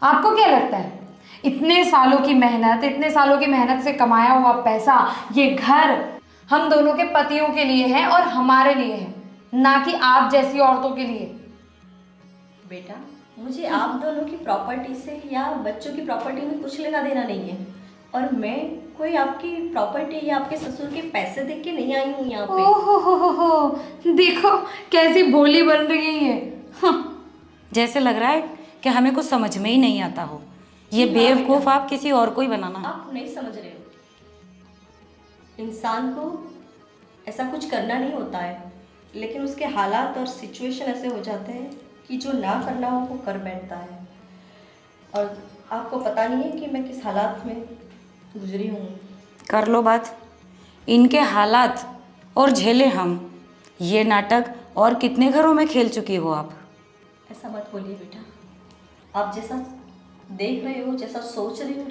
आपको क्या लगता है इतने सालों की मेहनत, इतने सालों की मेहनत से कमाया हुआ पैसा, ये घर हम दोनों के पतियों के लिए है और हमारे लिए है, ना कि आप जैसी औरतों के लिए। बेटा मुझे आप दोनों की प्रॉपर्टी से या बच्चों की प्रॉपर्टी में कुछ लेना देना नहीं है, और मैं कोई आपकी प्रॉपर्टी या आपके ससुर के पैसे देख के नहीं आई हूँ यहाँ पे। हो, देखो कैसी भोली बन रही है। जैसे लग रहा है कि हमें कुछ समझ में ही नहीं आता हो। ये बेवकूफ़ आप किसी और को ही बनाना। आप नहीं समझ रहे हो, इंसान को ऐसा कुछ करना नहीं होता है, लेकिन उसके हालात और सिचुएशन ऐसे हो जाते हैं कि जो ना करना हो वो कर बैठता है। और आपको पता नहीं है कि मैं किस हालात में गुजरी हूँ। कर लो बात। इनके हालात और झेले हम, ये नाटक और कितने घरों में खेल चुकी हो आप। ऐसा मत बोलिए बेटा, आप जैसा देख रहे हो, जैसा सोच रहे हो,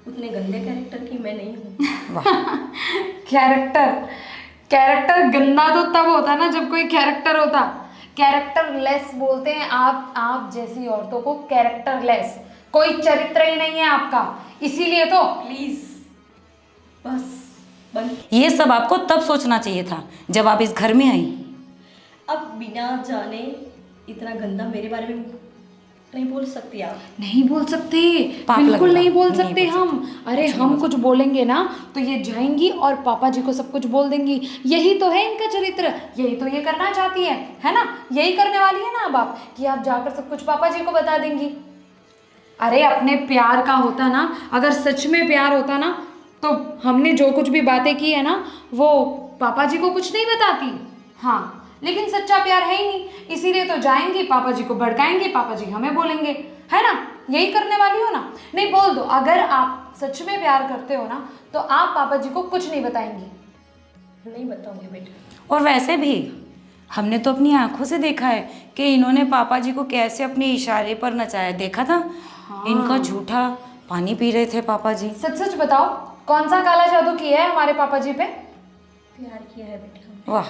उतने गंदे कैरेक्टर की मैं नहीं हूँ। कैरेक्टर गंदा तो तब होता ना जब कोई कैरेक्टर होता। कैरेक्टर लेस बोलते हैं आप जैसी औरतों को कैरेक्टर लेस। कोई चरित्र ही नहीं है आपका, इसीलिए तो। प्लीज बस बंद। ये सब आपको तब सोचना चाहिए था जब आप इस घर में आई। अब बिना जाने इतना गंदा मेरे बारे में नहीं बोल सकती आप। नहीं बोल सकते, पाप बिल्कुल लगेगा। नहीं बोल नहीं सकते बोल हम। अरे हम कुछ बोलेंगे ना तो ये जाएंगी और पापा जी को सब कुछ बोल देंगी। यही तो है इनका चरित्र, यही तो ये करना चाहती है ना? यही करने वाली है ना अब आप, कि आप जाकर सब कुछ पापा जी को बता देंगी। अरे अपने प्यार का होता ना, अगर सच में प्यार होता ना, तो हमने जो कुछ भी बातें की है ना वो पापा जी को कुछ नहीं बताती। हाँ, लेकिन सच्चा प्यार है ही नहीं, इसीलिए तो जाएंगी, पापा जी को भड़काएंगे, पापा जी हमें बोलेंगे, है ना? यही करने वाली हो ना? नहीं, बोल दो, अगर आप सच में प्यार करते हो ना तो आप पापा जी को कुछ नहीं बताएंगी। नहीं बताऊंगी बेटा। और वैसे भी हमने तो अपनी आंखों से देखा है कि इन्होंने पापा जी को कैसे अपने इशारे पर नचाया। देखा था। हाँ। इनका झूठा पानी पी रहे थे पापा जी। सच सच बताओ, कौन सा काला जादू किया है हमारे पापा जी पे? प्यार किया है बेटा। वाह।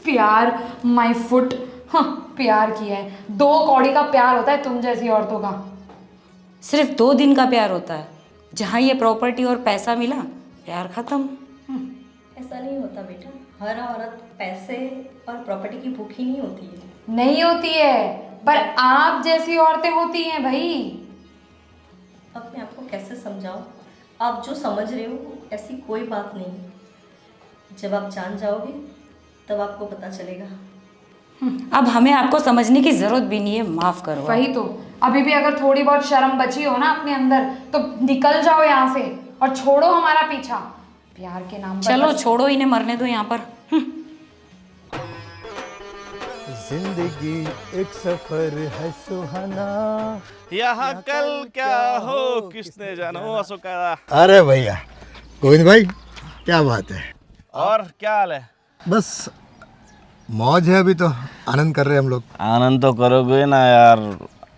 प्यार माय फुट। हाँ, प्यार किया है। 2 कौड़ी का प्यार होता है तुम जैसी औरतों का। सिर्फ 2 दिन का प्यार होता है, जहाँ ये प्रॉपर्टी और पैसा मिला प्यार खत्म। ऐसा नहीं होता बेटा, हर औरत पैसे और प्रॉपर्टी की भूखी नहीं होती है। नहीं होती है, पर आप जैसी औरतें होती हैं भाई। अब मैं आपको कैसे समझाऊं? आप जो समझ रहे हो ऐसी कोई बात नहीं। जब आप जान जाओगे तब आपको पता चलेगा। अब हमें आपको समझने की जरूरत भी नहीं है, माफ करो। वही तो, अभी भी अगर थोड़ी बहुत शर्म बची हो ना अपने अंदर तो निकल जाओ यहाँ से और छोड़ो हमारा पीछा प्यार के नाम पर। चलो छोड़ो, इन्हें मरने दो यहाँ पर। जिंदगी एक सफर है सुहाना। यहाँ कल क्या हो किसने जाना हो असुकारा। अरे भैया गोविंद भाई, क्या बात है? और क्या हाल है? बस मौज है, अभी तो आनंद कर रहे हैं हम लोग। आनंद तो करोगे ना यार,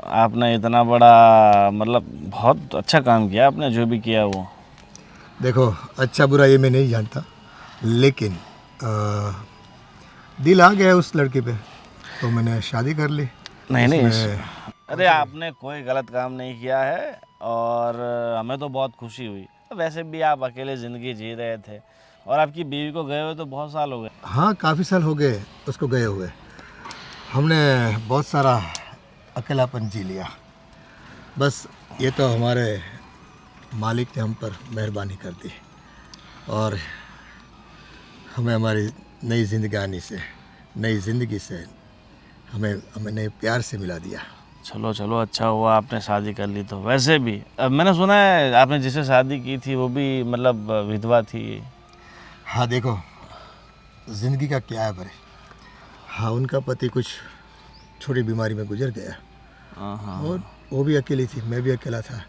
आपने इतना बड़ा मतलब बहुत अच्छा काम किया आपने, जो भी किया वो। देखो अच्छा बुरा ये मैं नहीं जानता, लेकिन दिल आ गया उस लड़की पे तो मैंने शादी कर ली। नहीं नहीं इसमें अरे आपने कोई गलत काम नहीं किया है और हमें तो बहुत खुशी हुई। वैसे भी आप अकेले ज़िंदगी जी रहे थे और आपकी बीवी को गए हुए तो बहुत साल हो गए। हाँ काफ़ी साल हो गए उसको गए हुए। हमने बहुत सारा अकेलापन जी लिया। बस ये तो हमारे मालिक ने हम पर मेहरबानी कर दी और हमें हमारी नई ज़िंदगानी से, नई ज़िंदगी से हमें हमें नए प्यार से मिला दिया। चलो चलो अच्छा हुआ आपने शादी कर ली। तो वैसे भी अब मैंने सुना है आपने जिससे शादी की थी वो भी मतलब विधवा थी। हाँ देखो ज़िंदगी का क्या है बड़े। हाँ उनका पति कुछ छोटी बीमारी में गुजर गया हाँ और वो भी अकेली थी, मैं भी अकेला था।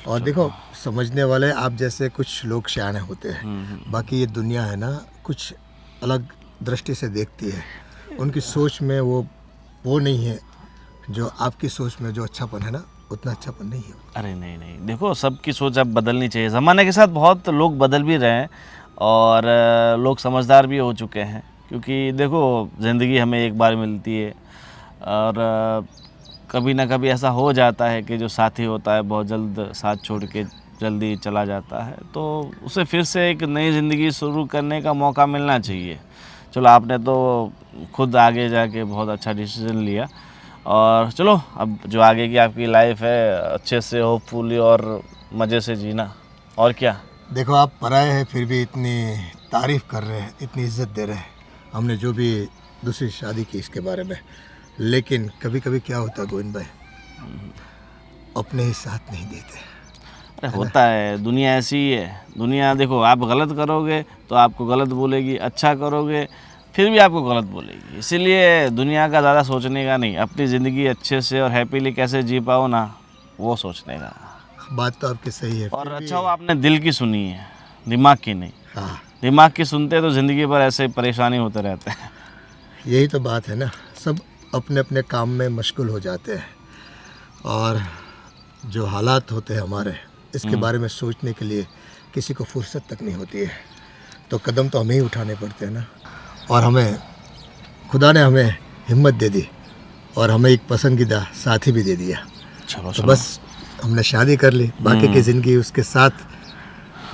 और देखो समझने वाले आप जैसे कुछ लोग शायाने होते हैं, बाकी ये दुनिया है ना कुछ अलग दृष्टि से देखती है। उनकी सोच में वो नहीं है जो आपकी सोच में जो अच्छापन है ना उतना अच्छापन नहीं है। अरे नहीं नहीं देखो सबकी सोच अब बदलनी चाहिए। ज़माने के साथ बहुत लोग बदल भी रहे हैं और लोग समझदार भी हो चुके हैं, क्योंकि देखो ज़िंदगी हमें एक बार मिलती है और कभी ना कभी ऐसा हो जाता है कि जो साथी होता है बहुत जल्द साथ छोड़ के जल्दी चला जाता है, तो उसे फिर से एक नई ज़िंदगी शुरू करने का मौका मिलना चाहिए। चलो आपने तो खुद आगे जाके बहुत अच्छा डिसीजन लिया और चलो अब जो आगे की आपकी लाइफ है अच्छे से होपफुली और मज़े से जीना और क्या। देखो आप पराए हैं फिर भी इतनी तारीफ़ कर रहे हैं, इतनी इज्जत दे रहे हैं। हमने जो भी दूसरी शादी की इसके बारे में, लेकिन कभी कभी क्या होता है गोविंद भाई, अपने ही साथ नहीं देते। अरे होता है, दुनिया ऐसी ही है। दुनिया देखो आप गलत करोगे तो आपको गलत बोलेगी, अच्छा करोगे फिर भी आपको गलत बोलेगी। इसीलिए दुनिया का ज़्यादा सोचने का नहीं, अपनी ज़िंदगी अच्छे से और हैप्पीली कैसे जी पाओ ना वो सोचने का। बात तो आपकी सही है। और अच्छा हो आपने दिल की सुनी है, दिमाग की नहीं। हाँ दिमाग की सुनते तो ज़िंदगी भर ऐसे परेशानी होते रहते हैं। यही तो बात है ना, सब अपने अपने काम में मशगूल हो जाते हैं और जो हालात होते हैं हमारे इसके बारे में सोचने के लिए किसी को फुर्सत तक नहीं होती है। तो कदम तो हमें ही उठाने पड़ते हैं ना। और हमें खुदा ने हमें हिम्मत दे दी और हमें एक पसंदीदा साथी भी दे दिया। चलो तो बस हमने शादी कर ली, बाकी की ज़िंदगी उसके साथ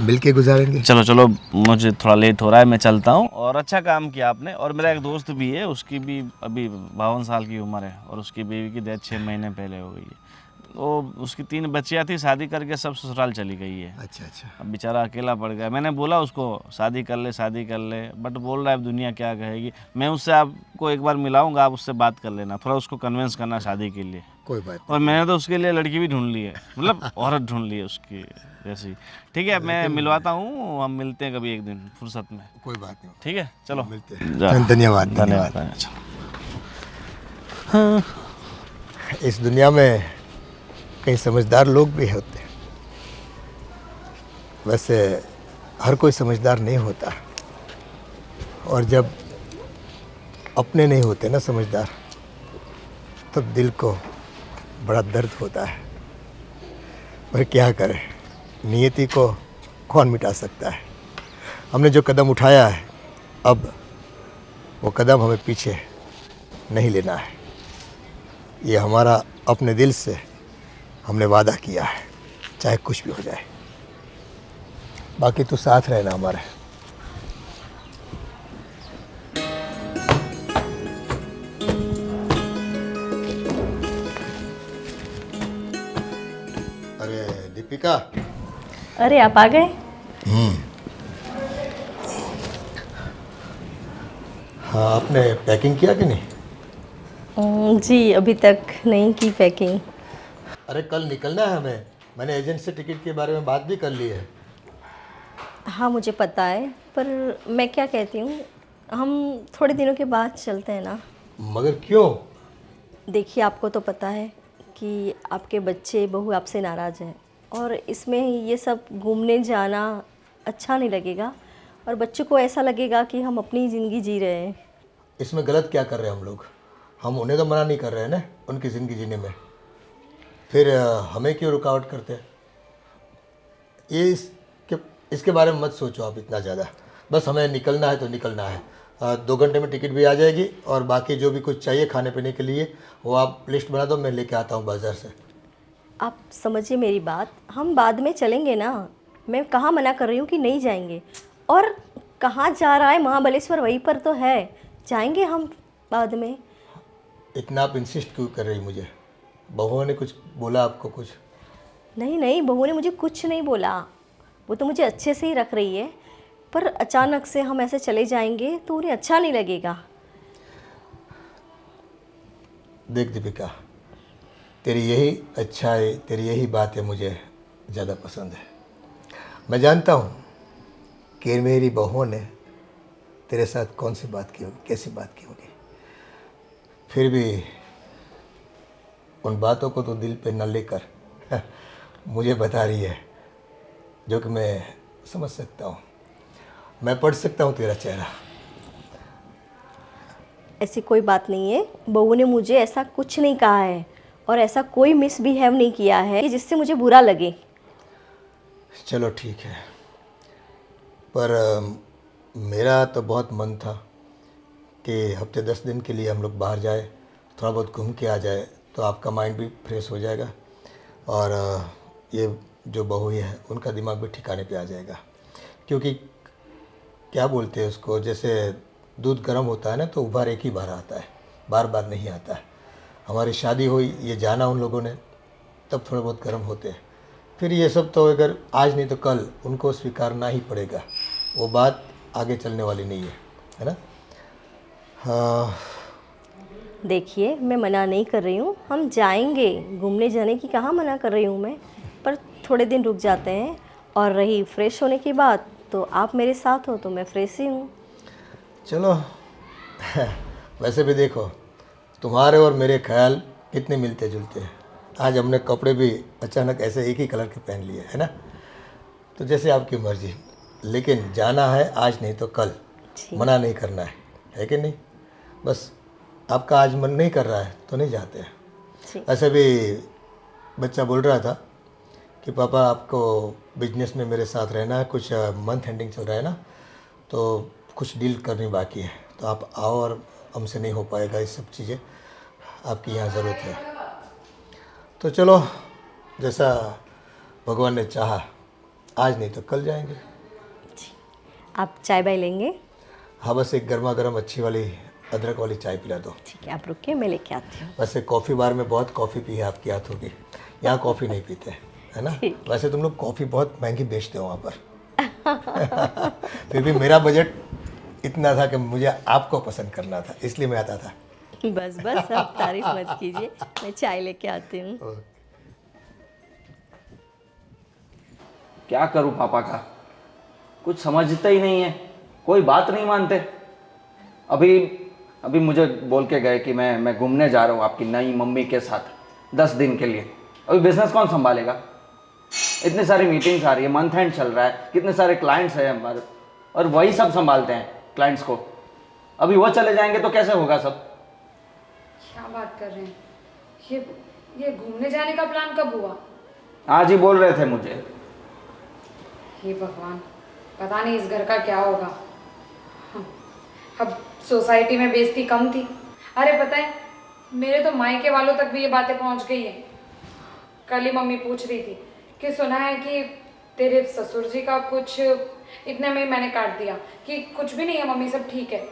मिल के गुजारेंगे। चलो चलो मुझे थोड़ा लेट हो रहा है, मैं चलता हूँ। और अच्छा काम किया आपने। और मेरा एक दोस्त भी है, उसकी भी अभी 52 साल की उम्र है और उसकी बीवी की डेथ 6 महीने पहले हो गई है। तो उसकी 3 बच्चियाँ थी, शादी करके सब ससुराल चली गई है। अच्छा अच्छा। अब बेचारा अकेला पड़ गया। मैंने बोला उसको शादी कर ले, बट बोल रहा है अब दुनिया क्या कहेगी। मैं उससे आपको एक बार मिलाऊंगा, आप उससे बात कर लेना, थोड़ा उसको कन्विंस करना शादी के लिए। कोई बात और मैंने तो उसके लिए लड़की भी ढूंढ ली है, मतलब औरत ढूंढ ली है उसकी जैसी। ठीक है मैं मिलवाता हूँ, हम मिलते हैं कभी एक दिन फुर्सत में। नहीं, कोई बात नहीं। ठीक है चलो मिलते हैं। जा। धन्यवाद धन्यवाद। धन्यवाद। इस दुनिया में कई समझदार लोग भी होते हैं, वैसे हर कोई समझदार नहीं होता। और जब अपने नहीं होते ना समझदार, तब दिल को बड़ा दर्द होता है। पर क्या करें, नियति को कौन मिटा सकता है। हमने जो कदम उठाया है अब वो कदम हमें पीछे नहीं लेना है। ये हमारा अपने दिल से हमने वादा किया है, चाहे कुछ भी हो जाए। बाकी तो साथ रहना हमारे। अरे दीपिका। अरे आप आ गए। हाँ आपने पैकिंग किया कि नहीं? जी अभी तक नहीं की पैकिंग। अरे कल निकलना है हमें, मैंने एजेंट से टिकट के बारे में बात भी कर ली है। हाँ मुझे पता है, पर मैं क्या कहती हूँ, हम थोड़े दिनों के बाद चलते हैं ना। मगर क्यों? देखिए आपको तो पता है कि आपके बच्चे बहू आपसे नाराज़ हैं और इसमें ये सब घूमने जाना अच्छा नहीं लगेगा और बच्चों को ऐसा लगेगा कि हम अपनी ज़िंदगी जी रहे हैं। इसमें गलत क्या कर रहे हैं हम लोग? हम उन्हें तो मना नहीं कर रहे हैं ना उनकी ज़िंदगी जीने में, फिर हमें क्यों रुकावट करते हैं? ये इसके बारे में मत सोचो आप इतना ज़्यादा। बस हमें निकलना है तो निकलना है। 2 घंटे में टिकट भी आ जाएगी और बाकी जो भी कुछ चाहिए खाने पीने के लिए वो आप लिस्ट बना दो, मैं लेके आता हूँ बाज़ार से। आप समझिए मेरी बात, हम बाद में चलेंगे ना। मैं कहाँ मना कर रही हूँ कि नहीं जाएंगे। और कहाँ जा रहा है महाबलेश्वर, वहीं पर तो है, जाएंगे हम बाद में। इतना आप इंसिस्ट क्यों कर रही मुझे? बहुओं ने कुछ बोला आपको कुछ? नहीं नहीं, बहू ने मुझे कुछ नहीं बोला, वो तो मुझे अच्छे से ही रख रही है। पर अचानक से हम ऐसे चले जाएंगे तो उन्हें अच्छा नहीं लगेगा। देख दीपिका, तेरी यही अच्छाई, तेरी यही बातें मुझे ज़्यादा पसंद है। मैं जानता हूँ कि मेरी बहुओं ने तेरे साथ कौन सी बात की होगी, कैसी बात की होगी, फिर भी उन बातों को तो दिल पे न लेकर मुझे बता रही है, जो कि मैं समझ सकता हूँ, मैं पढ़ सकता हूँ तेरा चेहरा। ऐसी कोई बात नहीं है, बहू ने मुझे ऐसा कुछ नहीं कहा है और ऐसा कोई मिसबिहेव नहीं किया है कि जिससे मुझे बुरा लगे। चलो ठीक है, पर मेरा तो बहुत मन था कि हफ्ते 10 दिन के लिए हम लोग बाहर जाए, थोड़ा बहुत घूम के आ जाए, तो आपका माइंड भी फ्रेश हो जाएगा और ये जो बहू है उनका दिमाग भी ठिकाने पे आ जाएगा। क्योंकि क्या बोलते हैं उसको, जैसे दूध गर्म होता है ना तो उबार एक ही बार आता है, बार बार नहीं आता है। हमारी शादी हुई, ये जाना उन लोगों ने, तब थोड़े बहुत गर्म होते हैं। फिर ये सब तो अगर आज नहीं तो कल उनको स्वीकारना ही पड़ेगा, वो बात आगे चलने वाली नहीं है ना? हाँ देखिए, मैं मना नहीं कर रही हूँ, हम जाएंगे, घूमने जाने की कहाँ मना कर रही हूँ मैं, पर थोड़े दिन रुक जाते हैं। और रही फ्रेश होने की बात, तो आप मेरे साथ हो तो मैं फ्रेश ही हूँ। चलो वैसे भी देखो, तुम्हारे और मेरे ख्याल कितने मिलते जुलते हैं। आज हमने कपड़े भी अचानक ऐसे एक ही कलर के पहन लिए, है ना? तो जैसे आपकी मर्ज़ी, लेकिन जाना है आज नहीं तो कल, मना नहीं करना है कि नहीं? बस आपका आज मन नहीं कर रहा है तो नहीं जाते हैं। ऐसे भी बच्चा बोल रहा था कि पापा आपको बिजनेस में मेरे साथ रहना है, कुछ मंथ एंडिंग चल रहा है ना, तो कुछ डील करनी बाकी है, तो आप आओ, और हमसे नहीं हो पाएगा ये सब चीज़ें, आपकी यहाँ ज़रूरत है। तो चलो, जैसा भगवान ने चाहा, आज नहीं तो कल जाएंगे। आप चाय बाय लेंगे? हाँ, बस एक गर्मा गर्म अच्छी वाली अदरक वाली चाय पिला दो। ठीक है, आप रुकिए, मैं लेके आती हूँ। वैसे कॉफ़ी बार में बहुत कॉफ़ी पी है आपकी हाथों की, यहाँ कॉफ़ी नहीं पीते, है ना? वैसे तुम लोग कॉफ़ी बहुत महंगी बेचते हो वहाँ पर फिर भी मेरा बजट इतना था कि मुझे आपको पसंद करना था, इसलिए मैं आता था। बस बस, आप तारीफ मत कीजिए, मैं चाय लेके आती हूँ। क्या करूं पापा का, कुछ समझते ही नहीं है, कोई बात नहीं मानते। अभी मुझे बोल के गए कि मैं घूमने जा रहा हूँ आपकी नई मम्मी के साथ 10 दिन के लिए। अभी बिजनेस कौन संभालेगा? इतनी सारी मीटिंग्स आ रही है, मंथ एंड चल रहा है, कितने सारे क्लाइंट्स हैं हमारे, और वही सब संभालते हैं क्लाइंट्स को। अभी वो चले जाएंगे तो कैसे होगा सब? क्या बात कर रहे हैं? ये घूमने जाने का प्लान कब हुआ? आज ही बोल रहे थे मुझे। हे भगवान, पता नहीं इस घर का क्या होगा। अब सोसाइटी में बेइज्जती कम थी। अरे पता है, मेरे तो मायके वालों तक भी ये बातें पहुंच गई हैं। कल ही मम्मी पूछ रही थी कि सुना है कि तेरे ससुर जी का कुछ, इतने में मैंने काट दिया कि कुछ भी नहीं है मम्मी, सब ठीक है।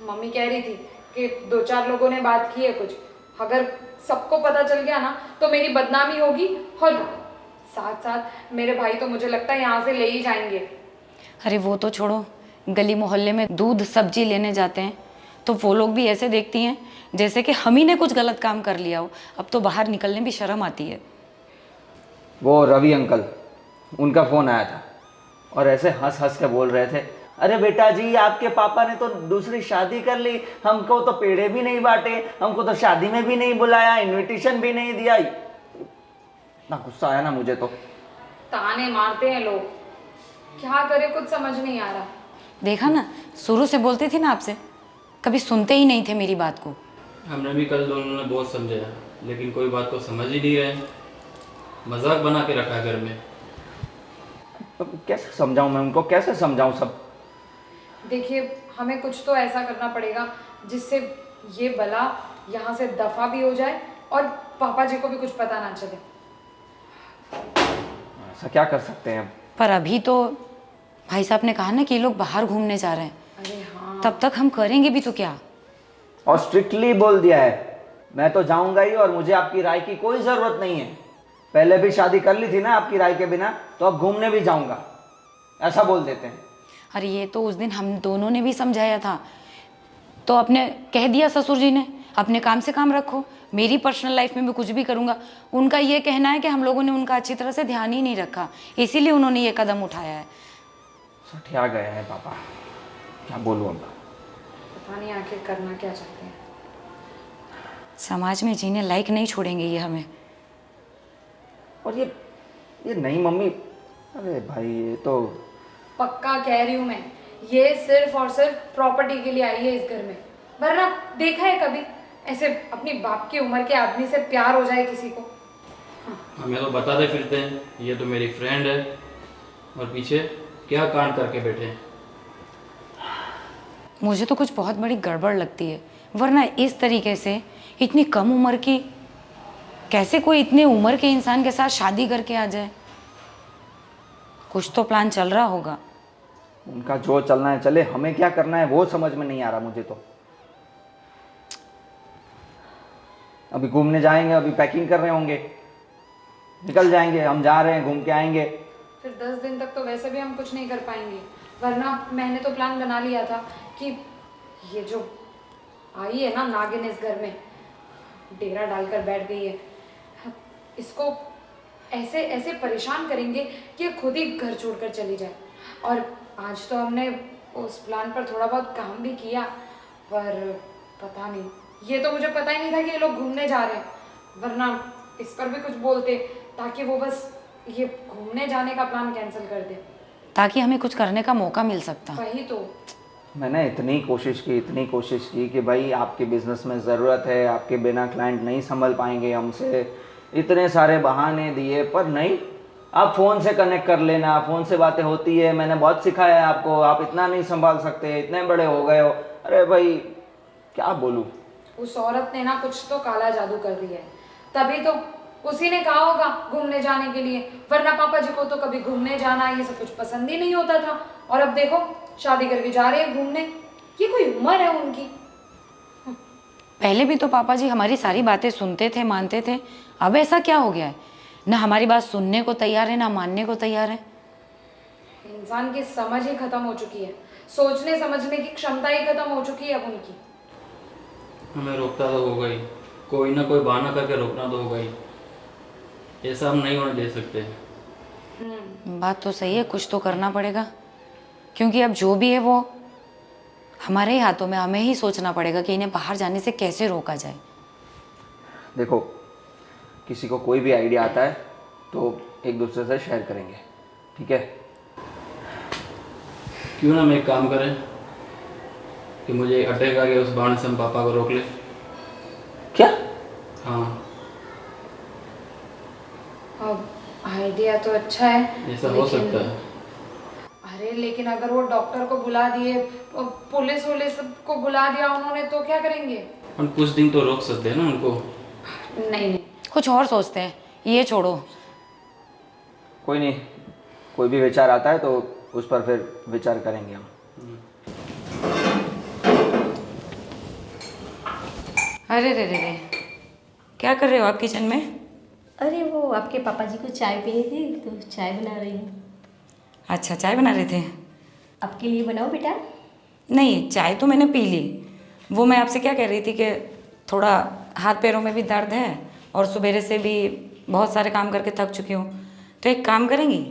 मम्मी कह रही थी कि 2-4 लोगों ने बात की है कुछ, अगर सबको पता चल गया ना तो मेरी बदनामी होगी, और साथ साथ मेरे भाई तो मुझे लगता है यहाँ से ले ही जाएंगे। अरे वो तो छोड़ो, गली मोहल्ले में दूध सब्जी लेने जाते हैं तो वो लोग भी ऐसे देखती हैं जैसे कि हम ही ने कुछ गलत काम कर लिया हो। अब तो बाहर निकलने भी शर्म आती है। वो रवि अंकल, उनका फ़ोन आया था और ऐसे हंस हंस के बोल रहे थे, अरे बेटा जी आपके पापा ने तो दूसरी शादी कर ली, हमको तो पेड़े भी नहीं बांटे, हमको तो शादी में भी नहीं बुलाया, इनविटेशन भी नहीं दिया। इतना गुस्सा आया ना मुझे तो। ताने मारते हैं लोग, क्या करे कुछ समझ नहीं आ रहा। देखा ना, शुरू से बोलती थी ना आपसे, कभी सुनते ही नहीं थे मेरी बात को। हमने भी कल दोनों ने बहुत समझाया, लेकिन कोई बात को समझ ही नहीं रहे। मजाक बना के रखा है घर में। अब कैसे समझाऊं मैं उनको, कैसे समझाऊं सब? देखिए, हमें कुछ तो ऐसा करना पड़ेगा जिससे ये बला यहाँ से दफा भी हो जाए और पापा जी को भी कुछ पता ना चले। ऐसा क्या कर सकते हैं अब? पर अभी तो भाई साहब ने कहा ना कि ये लोग बाहर घूमने जा रहे हैं, अरे हाँ, तब तक हम करेंगे भी तो क्या। और स्ट्रिक्टली बोल दिया है मैं तो जाऊंगा ही, और मुझे आपकी राय की कोई ज़रूरत नहीं है। पहले भी शादी कर ली थी ना आपकी राय के बिना, तो अब घूमने भी जाऊंगा, ऐसा बोल देते हैं। अरे ये तो उस दिन हम दोनों ने भी समझाया था, तो अपने कह दिया ससुर जी ने अपने काम से काम रखो, मेरी पर्सनल लाइफ में भी कुछ भी करूँगा। उनका ये कहना है कि हम लोगों ने उनका अच्छी तरह से ध्यान ही नहीं रखा, इसीलिए उन्होंने ये कदम उठाया है। सठिया गए हैं पापा, क्या बोलूँ अब। पता नहीं आखिर करना क्या चाहते हैं। समाज में जीने लायक नहीं छोड़ेंगे ये हमें। और ये नहीं मम्मी, अरे भाई ये तो पक्का कह रही हूँ मैं, ये सिर्फ और सिर्फ प्रॉपर्टी के लिए आई है इस घर में। वरना देखा है कभी ऐसे अपनी बाप की उम्र के आदमी से प्यार हो जाए किसी को? हमें तो बताते फिरते हैं ये तो मेरी फ्रेंड है, और पीछे क्या कांड करके बैठे हैं। मुझे तो कुछ बहुत बड़ी गड़बड़ लगती है, वरना इस तरीके से इतनी कम उम्र की कैसे कोई इतने उम्र के इंसान के साथ शादी करके आ जाए। कुछ तो प्लान चल रहा होगा। उनका जो चलना है चले, हमें क्या करना है वो समझ में नहीं आ रहा मुझे तो। अभी घूमने जाएंगे, अभी पैकिंग कर रहे होंगे, निकल जाएंगे, हम जा रहे हैं, घूम के आएंगे। फिर 10 दिन तक तो वैसे भी हम कुछ नहीं कर पाएंगे। वरना मैंने तो प्लान बना लिया था कि ये जो आई है ना नागिन इस घर में, डेरा डालकर बैठ गई है, इसको ऐसे ऐसे परेशान करेंगे कि ये खुद ही घर छोड़कर चली जाए। और आज तो हमने उस प्लान पर थोड़ा बहुत काम भी किया, पर पता नहीं, ये तो मुझे पता ही नहीं था कि ये लोग घूमने जा रहे हैं। वरना इस पर भी कुछ बोलते ताकि वो बस ये घूमने जाने का प्लान कैंसिल कर दे, ताकि हमें कुछ करने का मौका मिल सकता। वही तो। मैंने इतनी कोशिश की कि भाई आपके बिजनेस में ज़रूरत है, आपके बिना क्लाइंट नहीं संभल पाएंगे हमसे, इतने सारे बहाने दिए, पर नहीं। आप फ़ोन से कनेक्ट कर लेना, फ़ोन से बातें होती है, मैंने बहुत सिखाया है आपको, आप इतना नहीं संभाल सकते, इतने बड़े हो गए हो। अरे भाई क्या बोलूँ। उस औरत ने ना कुछ तो काला जादू कर दिया है, तभी तो उसी ने कहा होगा घूमने जाने के लिए। वरना पापा जी को तो कभी घूमने जाना ये सब कुछ पसंद ही नहीं होता था, और अब देखो शादी करके जा रहे हैं घूमने। ये कोई उम्र है उनकी? पहले भी तो पापा जी हमारी सारी बातें सुनते थे, मानते थे, अब ऐसा क्या हो गया है? ना हमारी बात सुनने को तैयार है, ना मानने को तैयार है। इंसान की समझ ही खत्म हो चुकी है, सोचने समझने की क्षमता ही खत्म हो चुकी है अब उनकी। हमें रोकता तो होगा ही, कोई ना कोई बहाना करके रोकना तो होगा ही। ऐसा हम नहीं होने दे सकते। बात तो सही है, कुछ तो करना पड़ेगा, क्योंकि अब जो भी है वो हमारे ही हाथों में। हमें ही सोचना पड़ेगा कि इन्हें बाहर जाने से कैसे रोका जाए। देखो, किसी को कोई भी आइडिया आता है तो एक दूसरे से शेयर करेंगे, ठीक है? क्यों ना हम एक काम करें कि मुझे अटैक आ गया, उस बहाने से हम पापा को रोक ले। क्या? हाँ, अब आइडिया तो अच्छा है, ऐसा हो सकता है। अरे लेकिन अगर वो डॉक्टर को बुला दिए, पुलिस वुलिस को बुला दिया उन्होंने, तो क्या करेंगे? हम कुछ दिन तो रोक सकते हैं ना उनको। नहीं नहीं, कुछ और सोचते हैं, ये छोड़ो। कोई नहीं, कोई भी विचार आता है तो उस पर फिर विचार करेंगे हम। अरे रे रे रे, क्या कर रहे हो आप किचन में? अरे वो आपके पापा जी को चाय पीनी थी तो चाय बना रही हूँ। अच्छा, चाय बना रहे थे? आपके लिए बनाओ बेटा? नहीं, चाय तो मैंने पी ली। वो मैं आपसे क्या कह रही थी कि थोड़ा हाथ पैरों में भी दर्द है और सवेरे से भी बहुत सारे काम करके थक चुकी हूँ, तो एक काम करेंगी,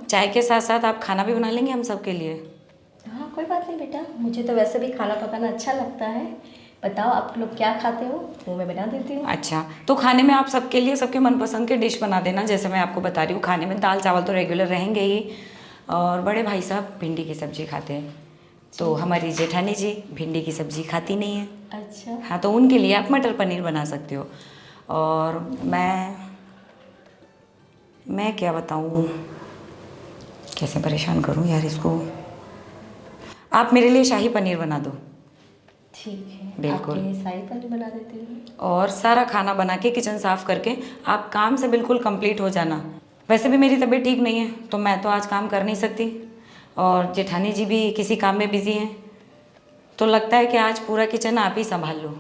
चाय के साथ साथ आप खाना भी बना लेंगे हम सब के लिए? हाँ कोई बात नहीं बेटा, मुझे तो वैसे भी खाना पकाना अच्छा लगता है। बताओ आप लोग क्या खाते हो, वो मैं बना देती हूँ। अच्छा, तो खाने में आप सबके लिए सबके मनपसंद के डिश बना देना। जैसे मैं आपको बता रही हूँ, खाने में दाल चावल तो रेगुलर रहेंगे ही, और बड़े भाई साहब भिंडी की सब्ज़ी खाते हैं, तो हमारी जेठानी जी भिंडी की सब्ज़ी खाती नहीं है। अच्छा हाँ, तो उनके लिए आप मटर पनीर बना सकते हो। और मैं क्या बताऊँ, कैसे परेशान करूं यार इसको। आप मेरे लिए शाही पनीर बना दो। ठीक है, बिल्कुल। आपके लिए शाही पनीर बना देती हूँ। और सारा खाना बना के किचन साफ करके आप काम से बिल्कुल कंप्लीट हो जाना। वैसे भी मेरी तबीयत ठीक नहीं है तो मैं तो आज काम कर नहीं सकती, और जेठानी जी भी किसी काम में बिजी हैं, तो लगता है कि आज पूरा किचन आप ही संभाल लो।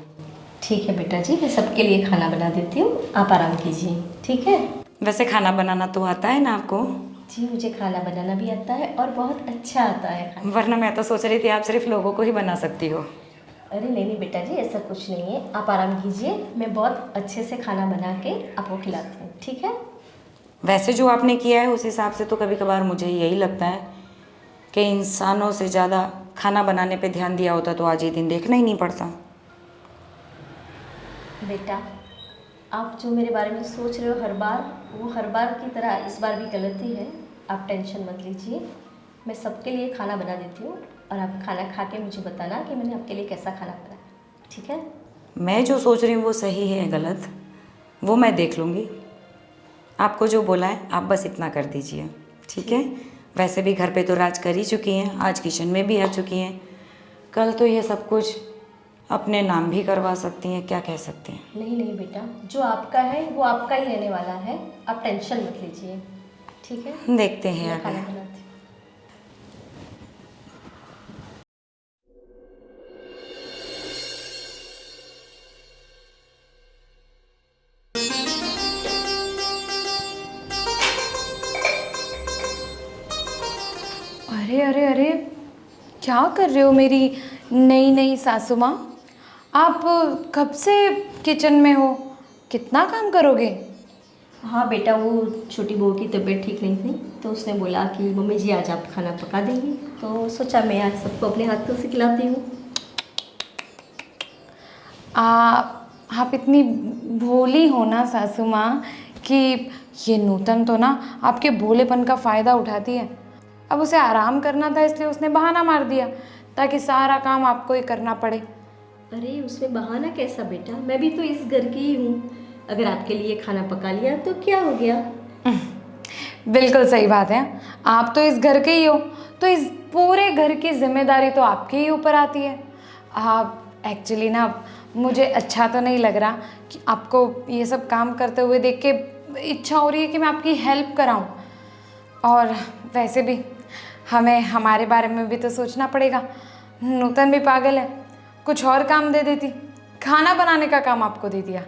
ठीक है बेटा जी, मैं सबके लिए खाना बना देती हूँ, आप आराम कीजिए। ठीक है। वैसे खाना बनाना तो आता है ना आपको? जी, मुझे खाना बनाना भी आता है और बहुत अच्छा आता है खाना। वरना मैं तो सोच रही थी आप सिर्फ लोगों को ही बना सकती हो। अरे नहीं नहीं बेटा जी, ऐसा कुछ नहीं है, आप आराम कीजिए, मैं बहुत अच्छे से खाना बना के आपको खिलाती हूँ। ठीक है। वैसे जो आपने किया है उस हिसाब से तो कभी कभार मुझे यही लगता है कि इंसानों से ज़्यादा खाना बनाने पे ध्यान दिया होता तो आज ये दिन देखना ही नहीं पड़ता। बेटा, आप जो मेरे बारे में सोच रहे हो हर बार, वो हर बार की तरह इस बार भी गलत ही है। आप टेंशन मत लीजिए, मैं सबके लिए खाना बना देती हूँ और आप खाना खा के मुझे बताना कि मैंने आपके लिए कैसा खाना बनाया। ठीक है। मैं जो सोच रही हूँ वो सही है गलत वो मैं देख लूँगी। आपको जो बोला है आप बस इतना कर दीजिए। ठीक है। वैसे भी घर पे तो राज कर ही चुकी हैं, आज किचन में भी आ चुकी हैं, कल तो ये सब कुछ अपने नाम भी करवा सकती हैं, क्या कह सकते हैं। नहीं नहीं बेटा, जो आपका है वो आपका ही रहने वाला है, आप टेंशन मत लीजिए। ठीक है। देखते हैं मैं आगे। खाना बनाती हूँ। अरे अरे अरे, क्या कर रहे हो मेरी नई नई सासू माँ? आप कब से किचन में हो? कितना काम करोगे? हाँ बेटा, वो छोटी बहू की तबीयत ठीक नहीं थी तो उसने बोला कि मम्मी जी आज आप खाना पका देंगी, तो सोचा मैं आज सबको अपने हाथों से खिलाती हूँ। आप इतनी भोली हो ना सासू माँ कि ये नूतन तो ना आपके भोलेपन का फ़ायदा उठाती है। अब उसे आराम करना था इसलिए उसने बहाना मार दिया ताकि सारा काम आपको ही करना पड़े। अरे उसमें बहाना कैसा बेटा, मैं भी तो इस घर की ही हूँ। अगर आपके लिए खाना पका लिया तो क्या हो गया। बिल्कुल सही बात है, आप तो इस घर के ही हो तो इस पूरे घर की जिम्मेदारी तो आपके ही ऊपर आती है। आप एक्चुअली ना मुझे अच्छा तो नहीं लग रहा कि आपको ये सब काम करते हुए देख के इच्छा हो रही है कि मैं आपकी हेल्प कराऊं। और वैसे भी हमें हमारे बारे में भी तो सोचना पड़ेगा। नूतन भी पागल है, कुछ और काम दे देती, खाना बनाने का काम आपको दे दिया,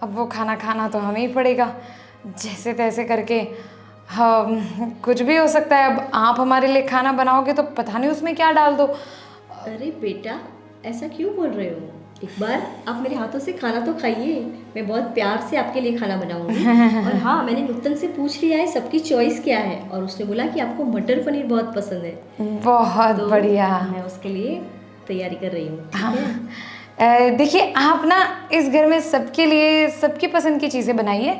अब वो खाना खाना तो हमें ही पड़ेगा जैसे तैसे करके। हाँ, कुछ भी हो सकता है। अब आप हमारे लिए खाना बनाओगे तो पता नहीं उसमें क्या डाल दो। अरे बेटा, ऐसा क्यों बोल रहे हो? एक बार आप मेरे हाथों से खाना तो खाइए, मैं बहुत प्यार से आपके लिए खाना बनाऊंगी। और हाँ, मैंने नूतन से पूछ लिया है सबकी चॉइस क्या है और उसने बोला कि आपको मटर पनीर बहुत पसंद है। बहुत तो बढ़िया। मैं उसके लिए तैयारी कर रही हूँ। हाँ, देखिए आप ना इस घर में सबके लिए सबकी पसंद की चीज़ें बनाइए,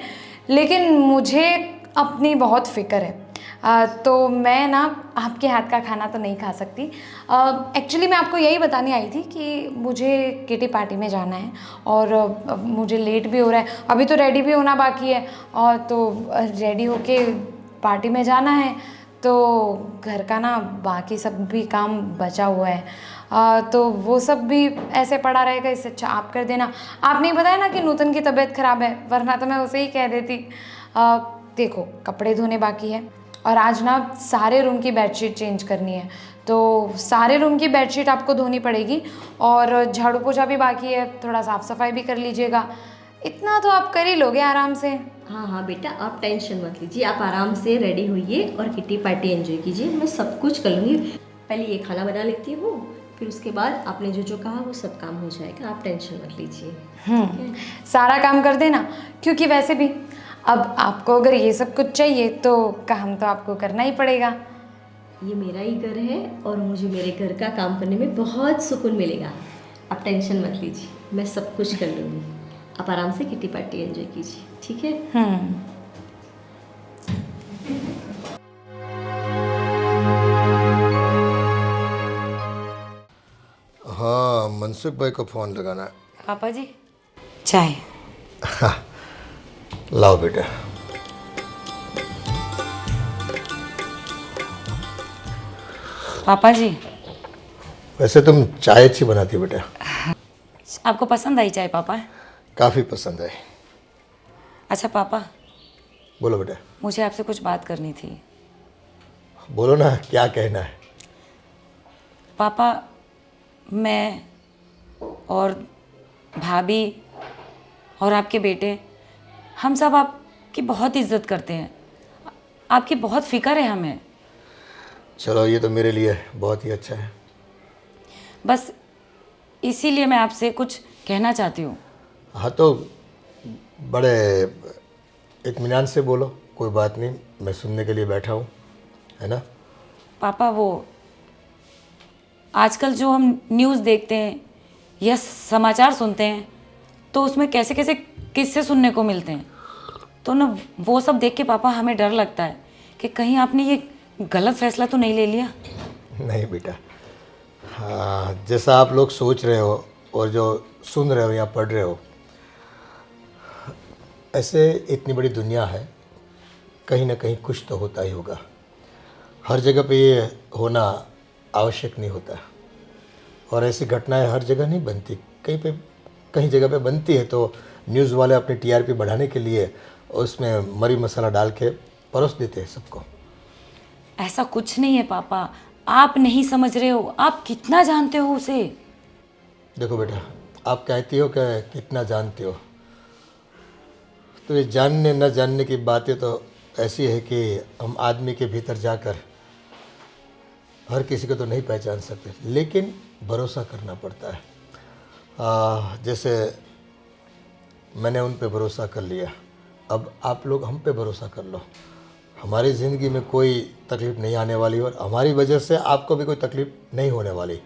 लेकिन मुझे अपनी बहुत फ़िक्र है। तो मैं ना आपके हाथ का खाना तो नहीं खा सकती। एक्चुअली मैं आपको यही बताने आई थी कि मुझे किटी पार्टी में जाना है और मुझे लेट भी हो रहा है, अभी तो रेडी भी होना बाकी है, और तो रेडी होके पार्टी में जाना है। तो घर का ना बाकी सब भी काम बचा हुआ है, तो वो सब भी ऐसे पड़ा रहेगा, इससे अच्छा आप कर देना। आपने बताया ना कि नूतन की तबीयत ख़राब है, वरना तो मैं उसे ही कह देती। देखो कपड़े धोने बाकी है और आज ना सारे रूम की बेडशीट चेंज करनी है, तो सारे रूम की बेडशीट आपको धोनी पड़ेगी, और झाड़ू पोछा भी बाकी है, थोड़ा साफ़ सफाई भी कर लीजिएगा। इतना तो आप कर ही लोगे आराम से। हाँ हाँ बेटा, आप टेंशन मत लीजिए, आप आराम से रेडी होइए और किटी पार्टी एंजॉय कीजिए, मैं सब कुछ कर लूँगी। पहले ये खाना बना लेती हूँ, फिर उसके बाद आपने जो जो कहा वो सब काम हो जाएगा, आप टेंशन मत लीजिए। सारा काम कर देना, क्योंकि वैसे भी अब आपको अगर ये सब कुछ चाहिए तो काम तो आपको करना ही पड़ेगा। ये मेरा ही घर है और मुझे मेरे घर का काम करने में बहुत सुकून मिलेगा, आप टेंशन मत लीजिए, मैं सब कुछ कर लूँगी। आप आराम से किटी पार्टी एंजॉय कीजिए, ठीक है। हाँ, मनसुख भाई को फ़ोन लगाना है। पापा जी चाय। लाओ बेटा। पापा जी, वैसे तुम चाय अच्छी बनाती हो बेटा, आपको पसंद आई चाय पापा? काफ़ी पसंद है। अच्छा पापा, बोलो बेटा। मुझे आपसे कुछ बात करनी थी। बोलो ना, क्या कहना है। पापा, मैं और भाभी और आपके बेटे, हम सब आपकी बहुत इज्जत करते हैं, आपकी बहुत फिक्र है हमें। चलो, ये तो मेरे लिए बहुत ही अच्छा है। बस इसीलिए मैं आपसे कुछ कहना चाहती हूँ। हाँ तो बड़े इत्मीनान से बोलो, कोई बात नहीं, मैं सुनने के लिए बैठा हूँ, है ना। पापा, वो आजकल जो हम न्यूज़ देखते हैं या समाचार सुनते हैं तो उसमें कैसे कैसे किस्से सुनने को मिलते हैं, तो ना वो सब देख के पापा हमें डर लगता है कि कहीं आपने ये गलत फैसला तो नहीं ले लिया। नहीं बेटा, हाँ, जैसा आप लोग सोच रहे हो और जो सुन रहे हो या पढ़ रहे हो, ऐसे इतनी बड़ी दुनिया है, कहीं ना कहीं कुछ तो होता ही होगा। हर जगह पे ये होना आवश्यक नहीं होता, और ऐसी घटनाएं हर जगह नहीं बनती, कहीं जगह पे बनती है तो न्यूज़ वाले अपनी टीआरपी बढ़ाने के लिए उसमें मरी मसाला डाल के परोस देते हैं सबको। ऐसा कुछ नहीं है पापा, आप नहीं समझ रहे हो, आप कितना जानते हो उसे। देखो बेटा, आप कहती हो कि कितना जानते हो, तो ये जानने न जानने की बातें तो ऐसी है कि हम आदमी के भीतर जाकर हर किसी को तो नहीं पहचान सकते, लेकिन भरोसा करना पड़ता है। जैसे मैंने उन पे भरोसा कर लिया, अब आप लोग हम पे भरोसा कर लो। हमारी ज़िंदगी में कोई तकलीफ़ नहीं आने वाली और हमारी वजह से आपको भी कोई तकलीफ़ नहीं होने वाली।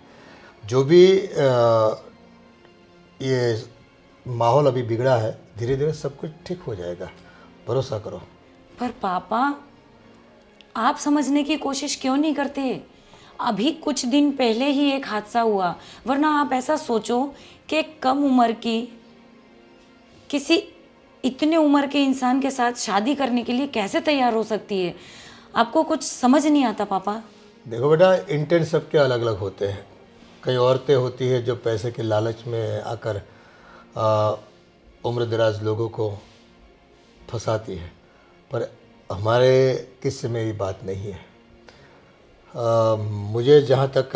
जो भी ये माहौल अभी बिगड़ा है, धीरे धीरे सब कुछ ठीक हो जाएगा, भरोसा करो। पर पापा, आप समझने की कोशिश क्यों नहीं करते? अभी कुछ दिन पहले ही एक हादसा हुआ, वरना आप ऐसा सोचो कि एक कम उम्र की किसी इतने उम्र के इंसान के साथ शादी करने के लिए कैसे तैयार हो सकती है? आपको कुछ समझ नहीं आता पापा? देखो बेटा, इंटेंट सबके अलग अलग होते हैं। कई औरतें होती है जो पैसे के लालच में आकर उम्र दराज लोगों को फंसाती है, पर हमारे किस्से में ये बात नहीं है। मुझे जहाँ तक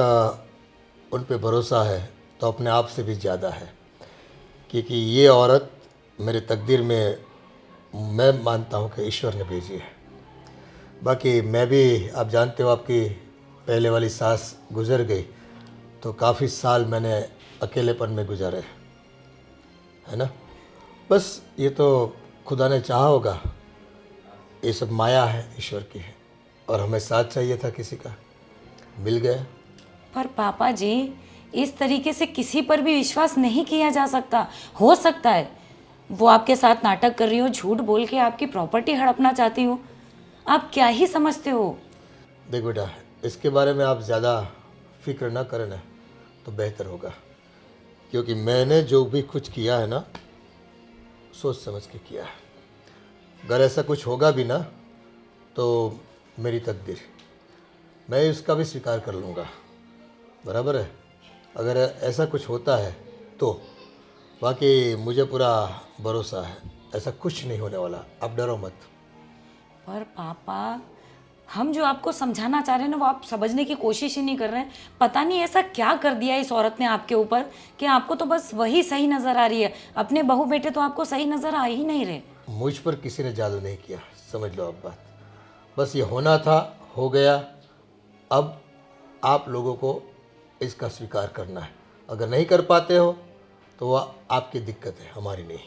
उन पे भरोसा है तो अपने आप से भी ज़्यादा है, क्योंकि ये औरत मेरे तकदीर में मैं मानता हूँ कि ईश्वर ने भेजी है। बाकी मैं भी, आप जानते हो, आपकी पहले वाली सास गुज़र गई तो काफ़ी साल मैंने अकेलेपन में गुजारे, है ना। बस ये तो खुदा ने चाहा होगा, ये सब माया है ईश्वर की है, और हमें साथ चाहिए था किसी का, मिल गया। पर पापा जी, इस तरीके से किसी पर भी विश्वास नहीं किया जा सकता। हो सकता है वो आपके साथ नाटक कर रही हो, झूठ बोल के आपकी प्रॉपर्टी हड़पना चाहती हो, आप क्या ही समझते हो? देख बेटा, इसके बारे में आप ज़्यादा फिक्र ना करें ना तो बेहतर होगा, क्योंकि मैंने जो भी कुछ किया है ना, सोच समझ के किया है। अगर ऐसा कुछ होगा भी ना तो मेरी तकदीर, मैं उसका भी स्वीकार कर लूँगा, बराबर है। अगर ऐसा कुछ होता है तो बाकी मुझे पूरा भरोसा है, ऐसा कुछ नहीं होने वाला, आप डरो मत। पर पापा, हम जो आपको समझाना चाह रहे हैं ना, वो आप समझने की कोशिश ही नहीं कर रहे हैं। पता नहीं ऐसा क्या कर दिया इस औरत ने आपके ऊपर कि आपको तो बस वही सही नज़र आ रही है, अपने बहू बेटे तो आपको सही नज़र आ ही नहीं रहे। मुझ पर किसी ने जादू नहीं किया, समझ लो आप बात। बस ये होना था, हो गया। अब आप लोगों को इसका स्वीकार करना है। अगर नहीं कर पाते हो तो वह आपकी दिक्कत है, हमारी नहीं।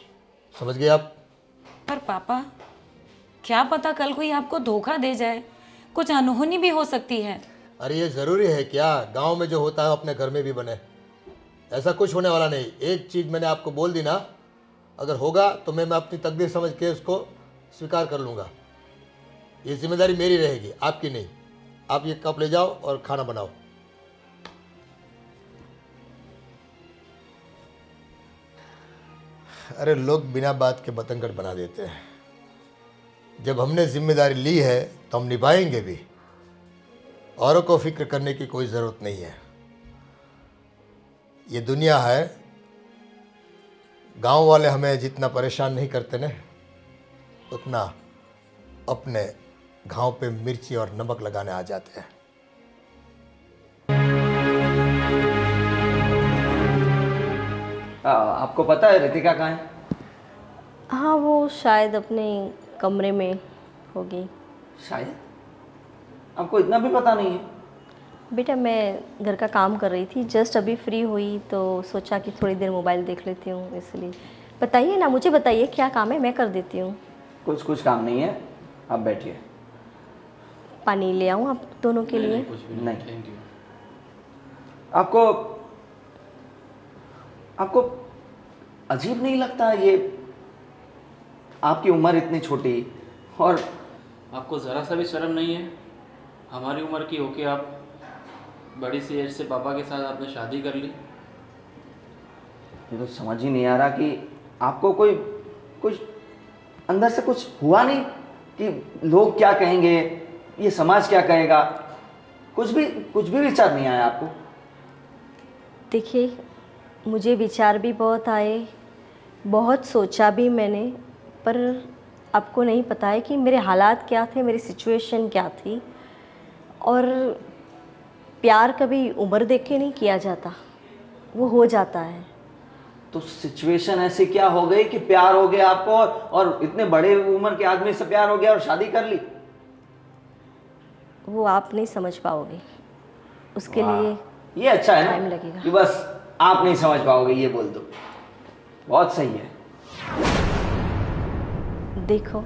समझ गए आप? पर पापा, क्या पता कल कोई आपको धोखा दे जाए, कुछ अनहोनी भी हो सकती है। अरे ये ज़रूरी है क्या? गांव में जो होता है अपने घर में भी बने, ऐसा कुछ होने वाला नहीं। एक चीज़ मैंने आपको बोल दी ना, अगर होगा तो मैं अपनी तकदीर समझ के उसको स्वीकार कर लूँगा। ये जिम्मेदारी मेरी रहेगी, आपकी नहीं। आप ये कप ले जाओ और खाना बनाओ। अरे लोग बिना बात के बतंगड़ बना देते हैं। जब हमने जिम्मेदारी ली है तो हम निभाएंगे भी। औरों को फिक्र करने की कोई ज़रूरत नहीं है। ये दुनिया है, गांव वाले हमें जितना परेशान नहीं करते ना, उतना अपने घाव पे मिर्ची और नमक लगाने आ जाते हैं। आपको पता है रितिका कहाँ है? हाँ, वो शायद अपने कमरे में होगी। शायद? आपको इतना भी पता नहीं है? बेटा, मैं घर का काम कर रही थी, जस्ट अभी फ्री हुई तो सोचा कि थोड़ी देर मोबाइल देख लेती हूँ, इसलिए। बताइए ना, मुझे बताइए क्या काम है, मैं कर देती हूँ। कुछ काम नहीं है, आप बैठिए। पानी ले आऊँ आप दोनों के लिए? कुछ भी नहीं। Thank you. आपको अजीब नहीं लगता ये, आपकी उम्र इतनी छोटी और आपको ज़रा सा भी शर्म नहीं है? हमारी उम्र की होके आप बड़ी सी एज से पापा के साथ आपने शादी कर ली। ये तो समझ ही नहीं आ रहा कि आपको कुछ अंदर से कुछ हुआ नहीं कि लोग क्या कहेंगे, ये समाज क्या कहेगा? कुछ भी विचार नहीं आया आपको? देखिए, मुझे विचार भी बहुत आए, बहुत सोचा भी मैंने, पर आपको नहीं पता है कि मेरे हालात क्या थे, मेरी सिचुएशन क्या थी। और प्यार कभी उम्र देख के नहीं किया जाता, वो हो जाता है। तो सिचुएशन ऐसी क्या हो गई कि प्यार हो गया आपको और इतने बड़े उम्र के आदमी से प्यार हो गया और शादी कर ली? वो आप नहीं समझ पाओगे, उसके वाह, लिए ये अच्छा है टाइम ना लगेगा। कि बस आप नहीं समझ पाओगे, ये बोल दो। बहुत सही है। देखो,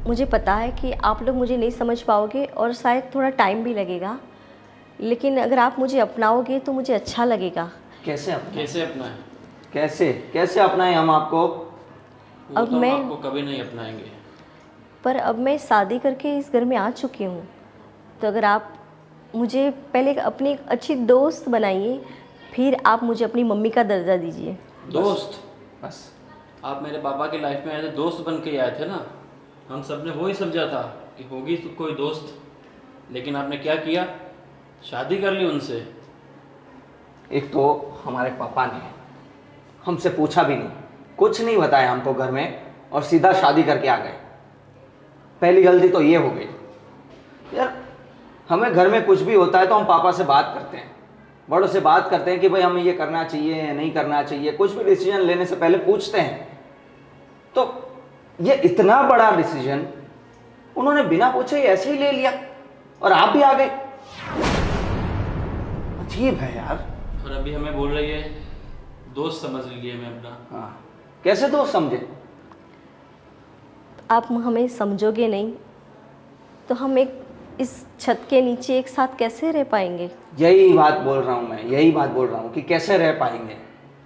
मुझे पता है कि आप लोग मुझे नहीं समझ पाओगे और शायद थोड़ा टाइम भी लगेगा, लेकिन अगर आप मुझे अपनाओगे तो मुझे अच्छा लगेगा। कैसे कैसे अपनाएं? कैसे अपनाएं हम आपको? वो अब तो हम मैं- आपको कभी नहीं अपनाएंगे। पर अब मैं शादी करके इस घर में आ चुकी हूँ, तो अगर आप मुझे पहले अपनी एक अच्छी दोस्त बनाइए, फिर आप मुझे अपनी मम्मी का दर्जा दीजिए। दोस्त? बस आप मेरे पापा की लाइफ में आए थे, दोस्त बन के आए थे ना। हम सब ने वही समझा था कि होगी तो कोई दोस्त, लेकिन आपने क्या किया? शादी कर ली उनसे। एक तो हमारे पापा ने हमसे पूछा भी नहीं, कुछ नहीं बताया हमको घर में, और सीधा शादी करके आ गए। पहली गलती तो ये हो गई यार। हमें घर में कुछ भी होता है तो हम पापा से बात करते हैं, बड़ों से बात करते हैं कि भाई हमें ये करना चाहिए या नहीं करना चाहिए। कुछ भी डिसीजन लेने से पहले पूछते हैं। तो ये इतना बड़ा डिसीजन उन्होंने बिना पूछे ही ऐसे ही ले लिया और आप भी आ गए। अजीब है यार। और अभी हमें बोल रही है दोस्त समझ लीजिए हमें अपना। हाँ, कैसे दोस्त समझे? आप हमें समझोगे नहीं तो हम एक इस छत के नीचे एक साथ कैसे रह पाएंगे? यही बात बोल रहा हूँ मैं, यही बात बोल रहा हूँ कि कैसे रह पाएंगे।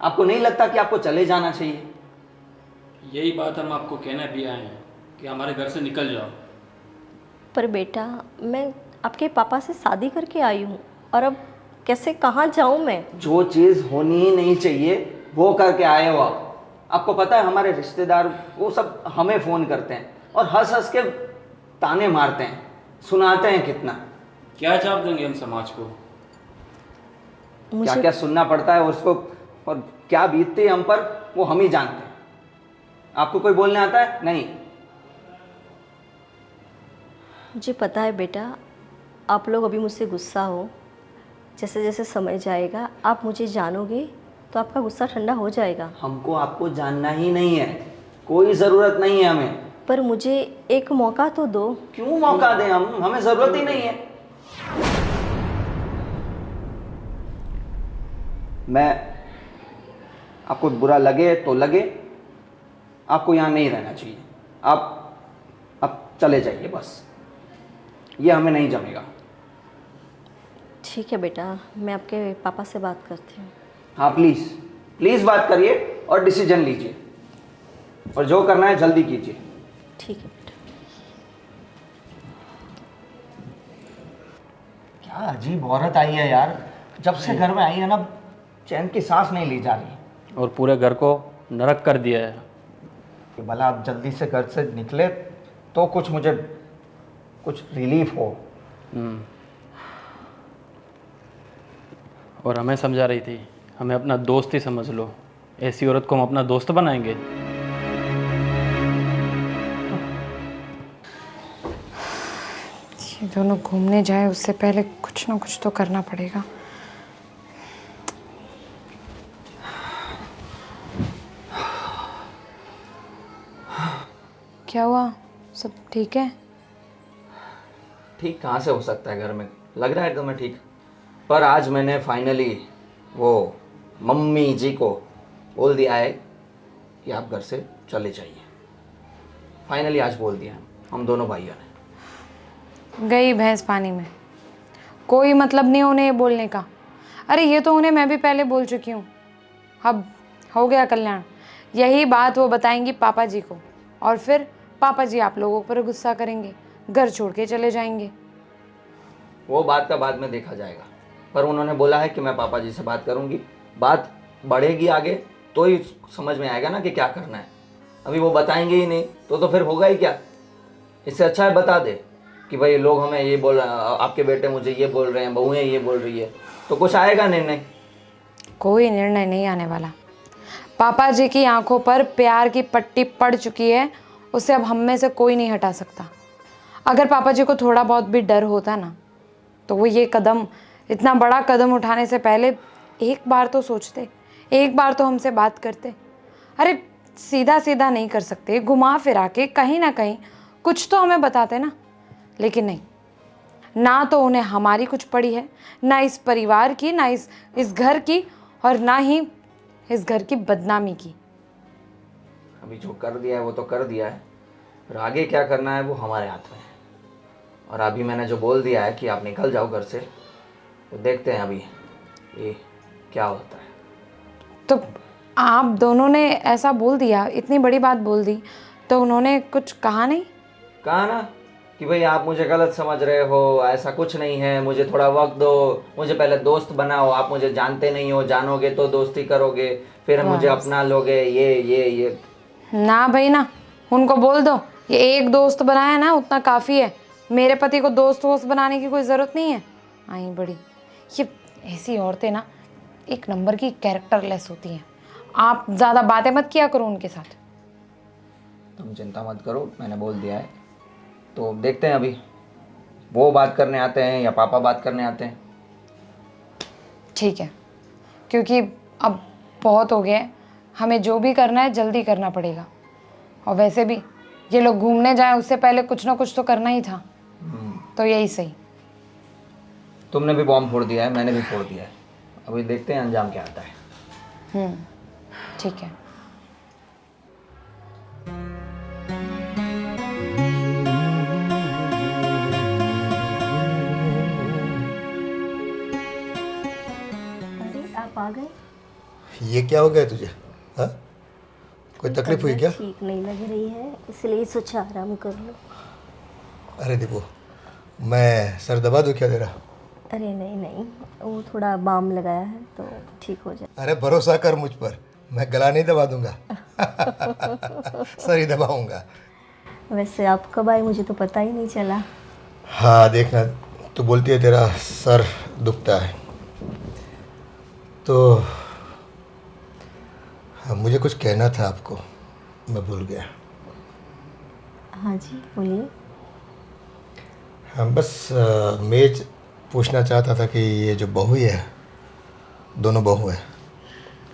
आपको नहीं लगता कि आपको चले जाना चाहिए? यही बात हम आपको कहने भी आए हैं कि हमारे घर से निकल जाओ। पर बेटा, मैं आपके पापा से शादी करके आई हूँ और अब कैसे, कहाँ जाऊँ मैं? जो चीज़ होनी ही नहीं चाहिए वो करके आए हो आप। आपको पता है हमारे रिश्तेदार वो सब हमें फ़ोन करते हैं और हंस हंस के ताने मारते हैं, सुनाते हैं कितना। क्या जवाब देंगे हम समाज को? क्या मुझे क्या सुनना पड़ता है उसको, और क्या बीतती है हम पर वो हम ही जानते हैं। आपको कोई बोलने आता है? नहीं। मुझे पता है बेटा, आप लोग अभी मुझसे गुस्सा हो। जैसे जैसे समय जाएगा आप मुझे जानोगे तो आपका गुस्सा ठंडा हो जाएगा। हमको आपको जानना ही नहीं है, कोई ज़रूरत नहीं है हमें। पर मुझे एक मौका तो दो। क्यों मौका दें हम? हमें ज़रूरत ही नहीं है। मैं आपको बुरा लगे तो लगे, आपको यहाँ नहीं रहना चाहिए। आप चले जाइए बस, ये हमें नहीं जमेगा। ठीक है बेटा, मैं आपके पापा से बात करती हूँ। हाँ प्लीज़ बात करिए और डिसीजन लीजिए, और जो करना है जल्दी कीजिए। ठीक है बेटा। क्या अजीब औरत आई है यार, जब से घर में आई है ना चैन की सांस नहीं ली जा रही। और पूरे घर को नरक कर दिया है। कि भला आप जल्दी से घर से निकले तो कुछ मुझे कुछ रिलीफ हो। और हमें समझा रही थी हमें अपना दोस्त ही समझ लो। ऐसी औरत को हम अपना दोस्त बनाएंगे? ये दोनों घूमने जाए उससे पहले कुछ ना कुछ तो करना पड़ेगा। क्या हुआ, सब ठीक है? ठीक कहाँ से हो सकता है, घर में लग रहा है एकदम ठीक। पर आज मैंने फाइनली वो मम्मी जी को बोल दिया है कि आप घर से चले जाइए। फाइनली आज बोल दिया हम दोनों भाइयों ने। गई भैंस पानी में, कोई मतलब नहीं उन्हें ये बोलने का। अरे ये तो उन्हें मैं भी पहले बोल चुकी हूँ। अब हो गया कल्याण। यही बात वो बताएंगी पापा जी को और फिर पापा जी आप लोगों पर गुस्सा करेंगे, घर छोड़ के चले जाएंगे। वो बात का बाद में देखा जाएगा, पर उन्होंने बोला है कि मैं पापा जी से बात करूंगी। बात बढ़ेगी आगे तो ही समझ में आएगा ना कि क्या करना है। अभी वो बताएंगे ही नहीं तो फिर होगा ही क्या। इससे अच्छा है बता दे कि भाई लोग हमें ये बोल रहे हैं, आपके बेटे मुझे ये बोल रहे हैं, बहुएं ये बोल रही है, तो कुछ आएगा निर्णय? कोई निर्णय नहीं आने वाला। पापा जी की आंखों पर प्यार की पट्टी पड़ चुकी है, उसे अब हम में से कोई नहीं हटा सकता। अगर पापा जी को थोड़ा बहुत भी डर होता ना तो वो ये कदम, इतना बड़ा कदम उठाने से पहले एक बार तो सोचते, एक बार तो हमसे बात करते। अरे सीधा सीधा नहीं कर सकते, घुमा फिरा के कहीं ना कहीं कुछ तो हमें बताते ना। लेकिन नहीं, ना तो उन्हें हमारी कुछ पड़ी है, ना इस परिवार की, ना इस घर की, और ना ही इस घर की बदनामी की। अभी जो कर दिया है वो तो कर दिया है, फिर आगे क्या करना है वो हमारे हाथ में है। और अभी मैंने जो बोल दिया है कि आप निकल जाओ घर से, तो देखते हैं अभी ये क्या होता है। तो आप दोनों ने ऐसा बोल दिया, इतनी बड़ी बात बोल दी, तो उन्होंने कुछ कहा नहीं? कहा ना कि भाई आप मुझे गलत समझ रहे हो, ऐसा कुछ नहीं है, मुझे थोड़ा वक्त दो, मुझे पहले दोस्त बनाओ, आप मुझे जानते नहीं हो, जानोगे तो दोस्ती करोगे, फिर मुझे अपना लोगे, ये ना भाई ना, उनको बोल दो ये एक दोस्त बनाया ना उतना काफ़ी है। मेरे पति को दोस्त वोस्त बनाने की कोई ज़रूरत नहीं है। आई बड़ी, ये ऐसी औरतें ना एक नंबर की कैरेक्टरलेस होती हैं। आप ज़्यादा बातें मत किया करो उनके साथ। तुम चिंता मत करो, मैंने बोल दिया है। तो देखते हैं अभी वो बात करने आते हैं या पापा बात करने आते हैं। ठीक है, क्योंकि अब बहुत हो गया है, हमें जो भी करना है जल्दी करना पड़ेगा। और वैसे भी ये लोग घूमने जाएं उससे पहले कुछ ना कुछ तो करना ही था, तो यही सही। तुमने भी बॉम्ब फोड़ दिया है, मैंने भी फोड़ दिया है, अभी देखते हैं अंजाम क्या आता है। ठीक है। आप आ गए? ये क्या हो गया तुझे? हाँ, कोई तकलीफ हुई क्या? ठीक नहीं लग रही है, इसलिए सोचा आराम कर लो। अरे दीपू, मैं सर दबा दूँ क्या तेरा? अरे नहीं नहीं, वो थोड़ा बाम लगाया है तो ठीक हो जाए। अरे भरोसा कर मुझ पर, मैं गला नहीं दबा दूंगा। सर ही दबाऊंगा। वैसे आप कब आए मुझे तो पता ही नहीं चला। हाँ देखना, तू बोलती है तेरा सर दुखता है, तो हाँ, मुझे कुछ कहना था आपको, मैं भूल गया। हाँ जी बोलिए। हाँ बस मैं पूछना चाहता था कि ये जो बहू है, दोनों बहू है,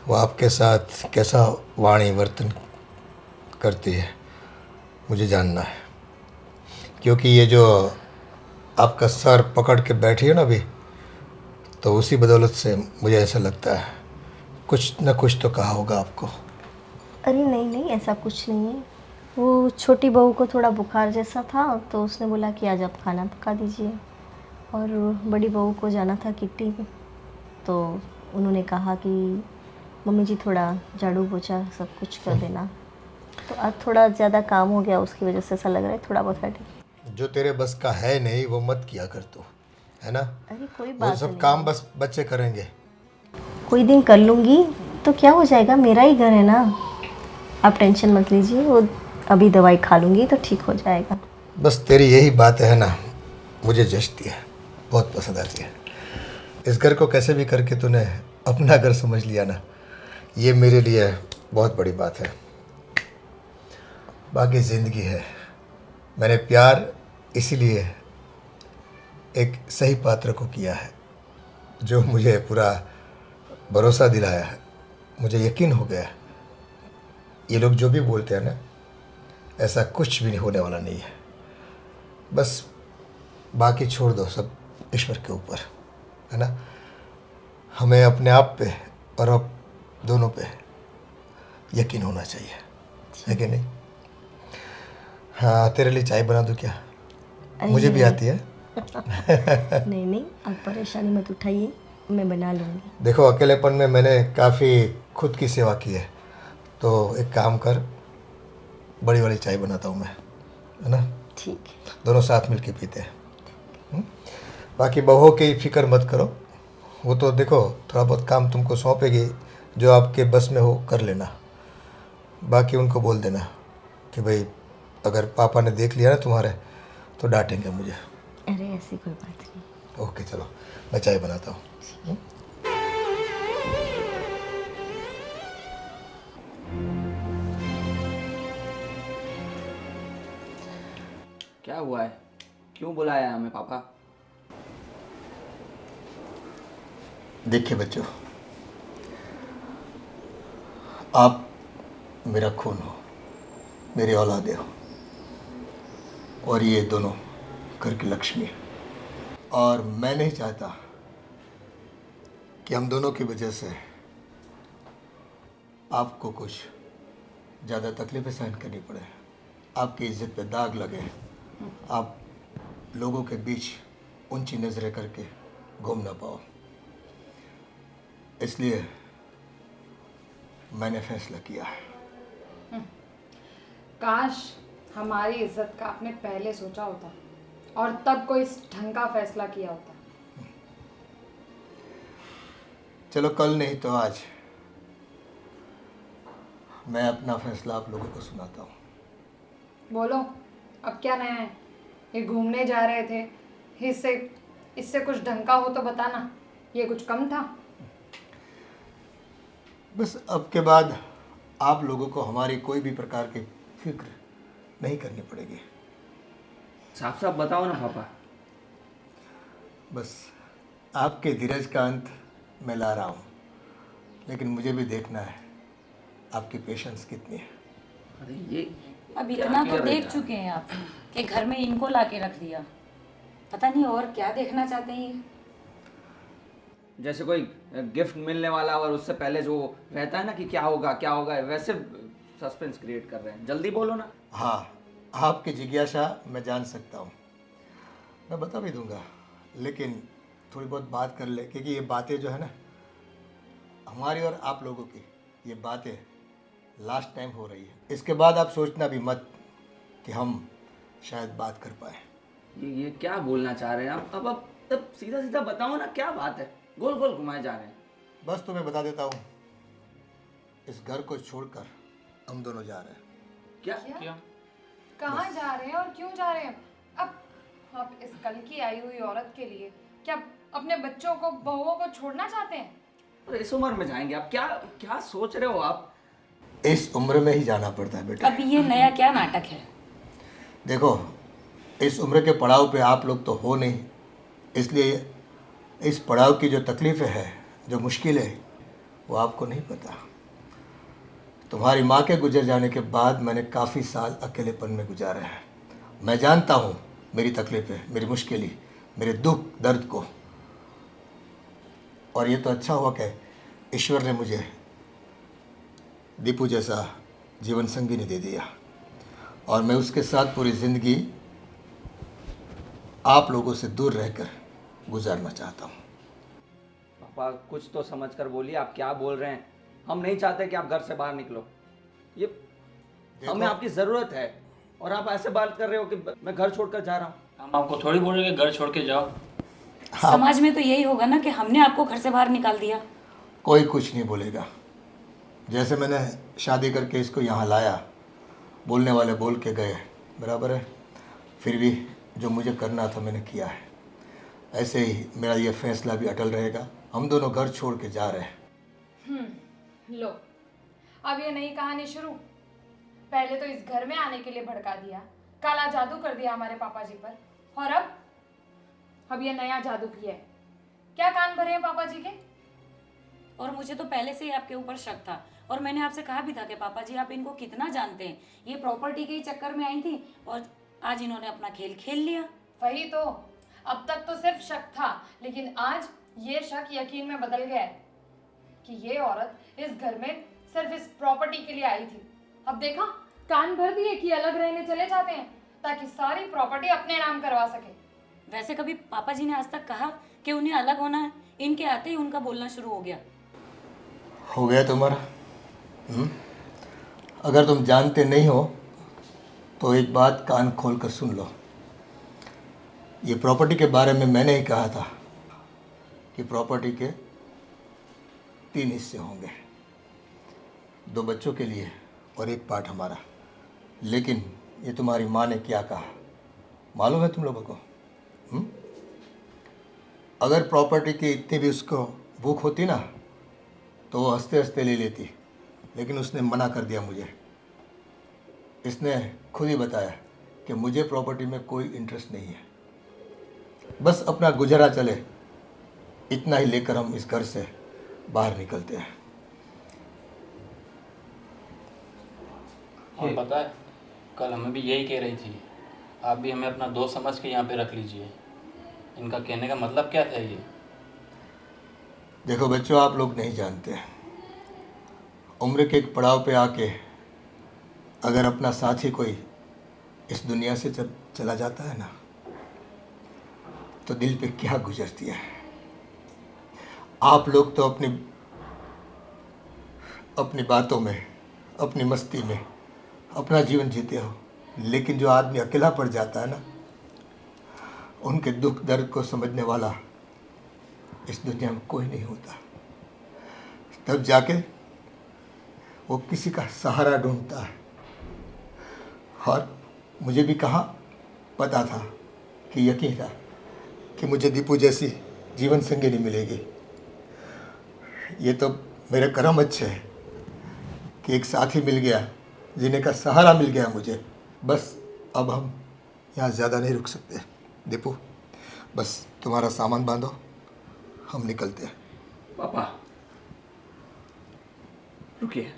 वो आपके साथ कैसा वाणी वर्तन करती है, मुझे जानना है। क्योंकि ये जो आपका सर पकड़ के बैठी है ना अभी, तो उसी बदौलत से मुझे ऐसा लगता है कुछ न कुछ तो कहा होगा आपको। अरे नहीं नहीं, ऐसा कुछ नहीं है। वो छोटी बहू को थोड़ा बुखार जैसा था तो उसने बोला कि आज आप खाना पका दीजिए, और बड़ी बहू को जाना था किट्टी में, तो उन्होंने कहा कि मम्मी जी थोड़ा झाड़ू पोछा सब कुछ कर देना। तो आज थोड़ा ज़्यादा काम हो गया, उसकी वजह से ऐसा लग रहा है थोड़ा बहुत हेडेक। जो तेरे बस का है नहीं वो मत किया कर तू, है ना? अरे कोई वो बात सब नहीं, काम बस बच्चे करेंगे। कोई दिन कर लूँगी तो क्या हो जाएगा, मेरा ही घर है ना, आप टेंशन मत लीजिए। वो अभी दवाई खा लूँगी तो ठीक हो जाएगा। बस तेरी यही बात है ना, मुझे जचती है, बहुत पसंद आती है। इस घर को कैसे भी करके तूने अपना घर समझ लिया ना, ये मेरे लिए बहुत बड़ी बात है। बाकी ज़िंदगी है, मैंने प्यार इसीलिए एक सही पात्र को किया है जो मुझे पूरा भरोसा दिलाया है। मुझे यकीन हो गया ये लोग जो भी बोलते हैं ना, ऐसा कुछ भी नहीं होने वाला नहीं है। बस बाकी छोड़ दो, सब ईश्वर के ऊपर है ना। हमें अपने आप पे और अब दोनों पे यकीन होना चाहिए, है कि नहीं? हाँ, तेरे लिए चाय बना दूँ क्या? मुझे भी आती है। नहीं नहीं, आप परेशानी मत उठाइए, मैं बना लूँगी। देखो, अकेलेपन में मैंने काफ़ी खुद की सेवा की है, तो एक काम कर, बड़ी वाली चाय बनाता हूँ मैं, है ना? ठीक है। दोनों साथ मिलके पीते हैं। बाकी बहुओं की फिक्र मत करो, वो तो देखो थोड़ा बहुत काम तुमको सौंपेगी, जो आपके बस में हो कर लेना। बाकी उनको बोल देना कि भाई अगर पापा ने देख लिया ना तुम्हारे तो डांटेंगे मुझे। अरे ऐसी कोई बात नहीं। ओके, चलो मैं चाय बनाता हूँ। क्या हुआ है, क्यों बुलाया है हमें पापा? देखिए बच्चों, आप मेरा खून हो, मेरी औलादे हो, और ये दोनों घर की लक्ष्मी है। और मैं नहीं चाहता कि हम दोनों की वजह से आपको कुछ ज़्यादा तकलीफ़ें सहन करनी पड़े, आपकी इज्जत पे दाग लगे, आप लोगों के बीच ऊंची नज़रें करके घूम ना पाओ। इसलिए मैंने फैसला किया है। काश हमारी इज्जत का आपने पहले सोचा होता और तब कोई इस ढंग का फैसला किया होता। चलो, कल नहीं तो आज मैं अपना फैसला आप लोगों को सुनाता हूँ। बोलो, अब क्या नया है? ये घूमने जा रहे थे, इससे कुछ ढंग का हो तो बताना, ये कुछ कम था? बस अब के बाद आप लोगों को हमारी कोई भी प्रकार की फिक्र नहीं करनी पड़ेगी। साफ साफ बताओ ना पापा। बस आपके धीरज का अंत मैं ला रहा हूँ, लेकिन मुझे भी देखना है आपकी पेशेंस कितनी है। अरे ये अब इतना तो देख चुके हैं आप कि घर में इनको लाके रख दिया, पता नहीं और क्या देखना चाहते हैं ये। जैसे कोई गिफ्ट मिलने वाला और उससे पहले जो रहता है ना कि क्या होगा, वैसे सस्पेंस क्रिएट कर रहे हैं। जल्दी बोलो ना। हाँ, आपकी जिज्ञासा मैं जान सकता हूँ, मैं बता भी दूंगा, लेकिन थोड़ी बहुत बात कर ले, क्योंकि ये बातें जो है ना, हमारी और आप लोगों की ये बातें लास्ट टाइम हो रही है। इसके बाद आप सोचना भी मत कि हम शायद बात कर पाए। ये क्या बोलना चाह रहे हैं आप? अब सीधा सीधा बताओ ना, क्या बात है? गोल गोल घुमाए जा रहे हैं। बस तुम्हें बता देता हूँ, इस घर को छोड़कर हम दोनों जा रहे हैं। क्या? कहाँ जा रहे हैं और क्यों जा रहे हैं? अब आप इस कल की आई हुई औरत के लिए क्या अपने बच्चों को, बहुओं को छोड़ना चाहते हैं? और इस उम्र में जाएंगे आप? क्या सोच रहे हो आप? इस उम्र में ही जाना पड़ता है बेटा। अब ये नया क्या नाटक है? देखो, इस उम्र के पड़ाव पे आप लोग तो हो नहीं, इसलिए इस पड़ाव की जो तकलीफ़ें हैं, जो मुश्किलें हैं, वो आपको नहीं पता। तुम्हारी माँ के गुजर जाने के बाद मैंने काफ़ी साल अकेलेपन में गुजारे हैं। मैं जानता हूँ मेरी तकलीफ़ें, मेरी मुश्किलें, मेरे दुख दर्द को। और ये तो अच्छा हुआ कि ईश्वर ने मुझे दीपू जैसा जीवन संगिनी दे दिया, और मैं उसके साथ पूरी ज़िंदगी आप लोगों से दूर रहकर गुजारना चाहता हूँ। पापा कुछ तो समझ कर बोलिए, आप क्या बोल रहे हैं? हम नहीं चाहते कि आप घर से बाहर निकलो। ये हमें आपकी ज़रूरत है, और आप ऐसे बात कर रहे हो कि मैं घर छोड़कर जा रहा हूँ। हम आपको थोड़ी बोल रहे हैं कि घर छोड़ के जाओ। समाज में तो यही होगा ना कि हमने आपको घर से बाहर निकाल दिया। कोई कुछ नहीं बोलेगा। जैसे मैंने शादी करके इसको यहाँ लाया, बोलने वाले बोल के गए, बराबर है। फिर भी जो मुझे करना था मैंने किया है। ऐसे ही मेरा ये फैसला भी अटल रहेगा। हम दोनों घर छोड़ के जा रहे हैं। लो, अब ये नई कहानी शुरू। पहले तो इस घर में आने के लिए भड़का दिया, काला जादू कर दिया हमारे पापा जी पर, और अब ये नया जादू किया है। क्या कान भरे हैं पापा जी के? और मुझे तो पहले से ही आपके ऊपर शक था, और मैंने आपसे कहा भी था कि पापा जी आप इनको कितना जानते हैं। ये प्रॉपर्टी के ही चक्कर में आई थी और आज इन्होंने अपना खेल खेल लिया। वही तो, अब तक तो सिर्फ शक था, लेकिन आज ये शक यकीन में बदल गया है कि ये औरत इस घर में सिर्फ इस प्रॉपर्टी के लिए आई थी। अब देखा, कान भर दिए कि अलग रहने चले जाते हैं ताकि सारी प्रॉपर्टी अपने नाम करवा सके। वैसे कभी पापा जी ने आज तक कहा कि उन्हें अलग होना है? इनके आते ही उनका बोलना शुरू हो गया। हो गया तुम्हारा? अगर तुम जानते नहीं हो तो एक बात कान खोल कर सुन लो। ये प्रॉपर्टी के बारे में मैंने ही कहा था कि प्रॉपर्टी के 3 हिस्से होंगे, 2 बच्चों के लिए और 1 पार्ट हमारा। लेकिन ये तुम्हारी माँ ने क्या कहा मालूम है तुम लोगों को? अगर प्रॉपर्टी की इतनी भी उसको भूख होती ना तो वो हंसते हंसते ले लेती, लेकिन उसने मना कर दिया मुझे। इसने खुद ही बताया कि मुझे प्रॉपर्टी में कोई इंटरेस्ट नहीं है, बस अपना गुजारा चले इतना ही लेकर हम इस घर से बाहर निकलते हैं। और पता है, कल हमें भी यही कह रही थी। आप भी हमें अपना दोस्त समझ के यहाँ पे रख लीजिए। इनका कहने का मतलब क्या था ये? देखो बच्चों, आप लोग नहीं जानते, उम्र के एक पड़ाव पे आके अगर अपना साथी कोई इस दुनिया से चला जाता है ना तो दिल पे क्या गुजरती है। आप लोग तो अपनी बातों में, अपनी मस्ती में अपना जीवन जीते हो, लेकिन जो आदमी अकेला पड़ जाता है ना, उनके दुख दर्द को समझने वाला इस दुनिया में कोई नहीं होता। तब जाके वो किसी का सहारा ढूंढता है। और मुझे भी कहाँ पता था कि यकीन था कि मुझे दीपू जैसी जीवन संगिनी मिलेगी। ये तो मेरे कर्म अच्छे हैं कि एक साथी मिल गया, जीने का सहारा मिल गया मुझे। बस अब हम यहाँ ज़्यादा नहीं रुक सकते। दीपू, बस तुम्हारा सामान बांधो, हम निकलते हैं। पापा रुकिए।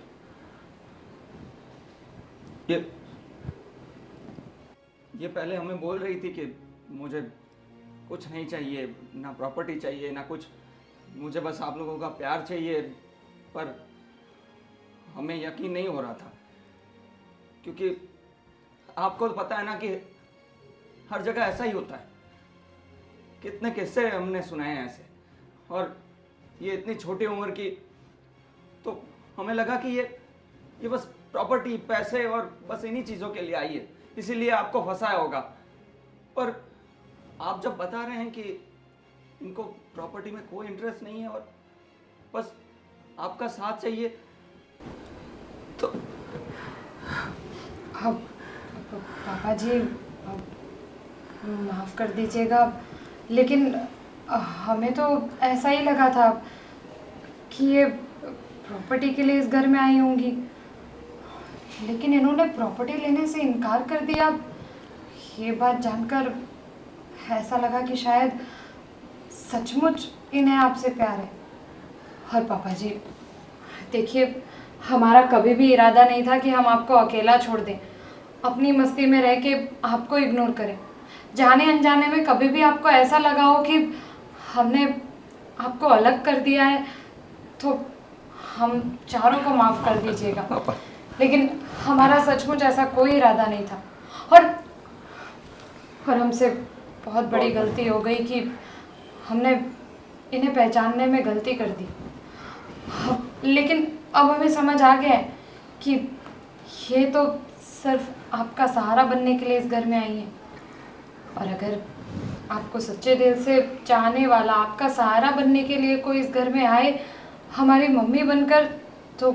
ये पहले हमें बोल रही थी कि मुझे कुछ नहीं चाहिए, ना प्रॉपर्टी चाहिए ना कुछ, मुझे बस आप लोगों का प्यार चाहिए। पर हमें यकीन नहीं हो रहा था, क्योंकि आपको तो पता है ना कि हर जगह ऐसा ही होता है। कितने किस्से हमने सुनाए हैं ऐसे, और ये इतनी छोटी उम्र की, तो हमें लगा कि ये बस प्रॉपर्टी, पैसे और बस इन्हीं चीज़ों के लिए आई है, इसीलिए आपको फंसाया होगा। पर आप जब बता रहे हैं कि इनको प्रॉपर्टी में कोई इंटरेस्ट नहीं है और बस आपका साथ चाहिए, तो अब पापा जी माफ़ कर दीजिएगा, लेकिन हमें तो ऐसा ही लगा था कि ये प्रॉपर्टी के लिए इस घर में आई होंगी, लेकिन इन्होंने प्रॉपर्टी लेने से इनकार कर दिया। ये बात जानकर ऐसा लगा कि शायद सचमुच इन्हें आपसे प्यार है। और पापा जी देखिए, हमारा कभी भी इरादा नहीं था कि हम आपको अकेला छोड़ दें, अपनी मस्ती में रह के आपको इग्नोर करें। जाने अनजाने में कभी भी आपको ऐसा लगा हो कि हमने आपको अलग कर दिया है, तो हम चारों को माफ़ कर दीजिएगा। लेकिन हमारा सचमुच ऐसा कोई इरादा नहीं था, और हमसे बहुत बड़ी गलती हो गई कि हमने इन्हें पहचानने में गलती कर दी। लेकिन अब हमें समझ आ गया है कि ये तो सिर्फ आपका सहारा बनने के लिए इस घर में आई है, और अगर आपको सच्चे दिल से चाहने वाला आपका सहारा बनने के लिए कोई इस घर में आए हमारी मम्मी बनकर, तो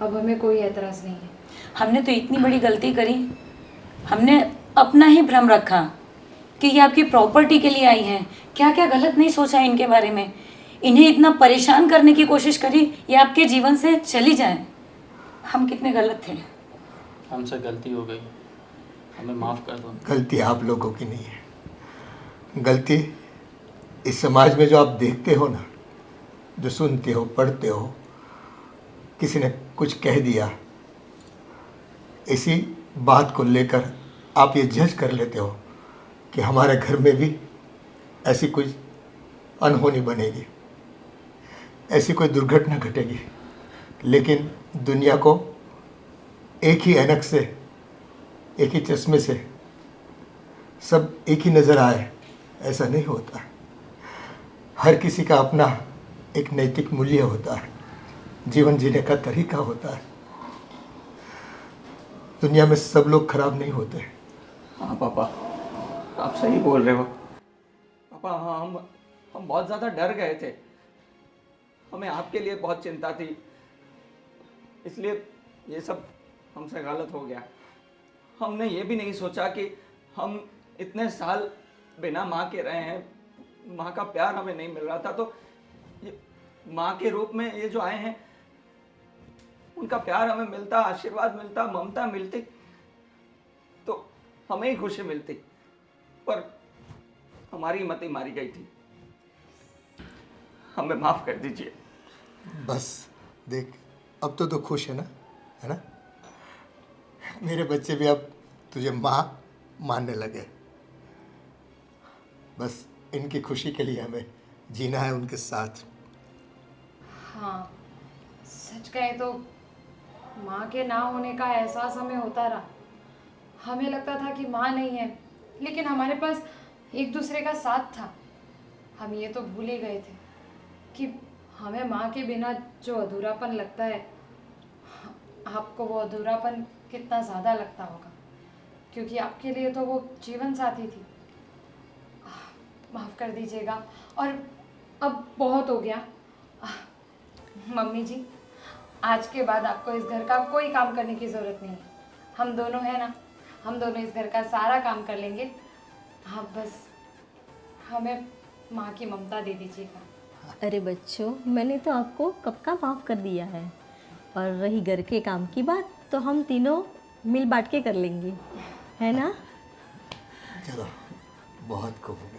अब हमें कोई एतराज़ नहीं है। हमने तो इतनी बड़ी गलती करी, हमने अपना ही भ्रम रखा कि ये आपकी प्रॉपर्टी के लिए आई हैं। क्या क्या गलत नहीं सोचा इनके बारे में। इन्हें इतना परेशान करने की कोशिश करी ये आपके जीवन से चली जाए। हम कितने गलत थे। हमसे गलती हो गई, हमें माफ़ कर दो। गलती आप लोगों की नहीं है, गलती इस समाज में जो आप देखते हो ना, जो सुनते हो पढ़ते हो, किसी ने कुछ कह दिया, इसी बात को लेकर आप ये जज कर लेते हो कि हमारे घर में भी ऐसी कोई अनहोनी बनेगी, ऐसी कोई दुर्घटना घटेगी। लेकिन दुनिया को एक ही ऐनक से, एक ही चश्मे से सब एक ही नज़र आए, ऐसा नहीं होता। हर किसी का अपना एक नैतिक मूल्य होता है, जीवन जीने का तरीका होता है। दुनिया में सब लोग खराब नहीं होते। हाँ पापा, आप सही बोल रहे हो। पापा हाँ, हम बहुत ज़्यादा डर गए थे, हमें आपके लिए बहुत चिंता थी, इसलिए ये सब हमसे गलत हो गया। हमने ये भी नहीं सोचा कि हम इतने साल बिना माँ के रहे हैं, माँ का प्यार हमें नहीं मिल रहा था, तो ये माँ के रूप में ये जो आए हैं, उनका प्यार हमें मिलता, आशीर्वाद मिलता, ममता मिलती, तो हमें ही खुशी मिलती। पर हमारी हिम्मत ही मारी गई थी। हमें माफ़ कर दीजिए। बस देख, अब तो तू खुश है ना? मेरे बच्चे भी अब तुझे माँ मानने लगे। बस इनकी खुशी के लिए हमें जीना है उनके साथ। हाँ, सच कहे तो माँ के ना होने का एहसास हमें होता रहा। हमें लगता था कि माँ नहीं है, लेकिन हमारे पास एक दूसरे का साथ था। हम ये तो भूल ही गए थे कि हमें माँ के बिना जो अधूरापन लगता है, आपको वो अधूरापन कितना ज़्यादा लगता होगा, क्योंकि आपके लिए तो वो जीवन साथी थी। माफ़ कर दीजिएगा, और अब बहुत हो गया। मम्मी जी, आज के बाद आपको इस घर का कोई काम करने की ज़रूरत नहीं है। हम दोनों हैं ना, हम दोनों इस घर का सारा काम कर लेंगे। आप बस हमें माँ की ममता दे दीजिएगा। अरे बच्चों, मैंने तो आपको कब का माफ़ कर दिया है। और रही घर के काम की बात, तो हम तीनों मिल बांट के कर लेंगे, है ना? चलो, बहुत खूब हो गया।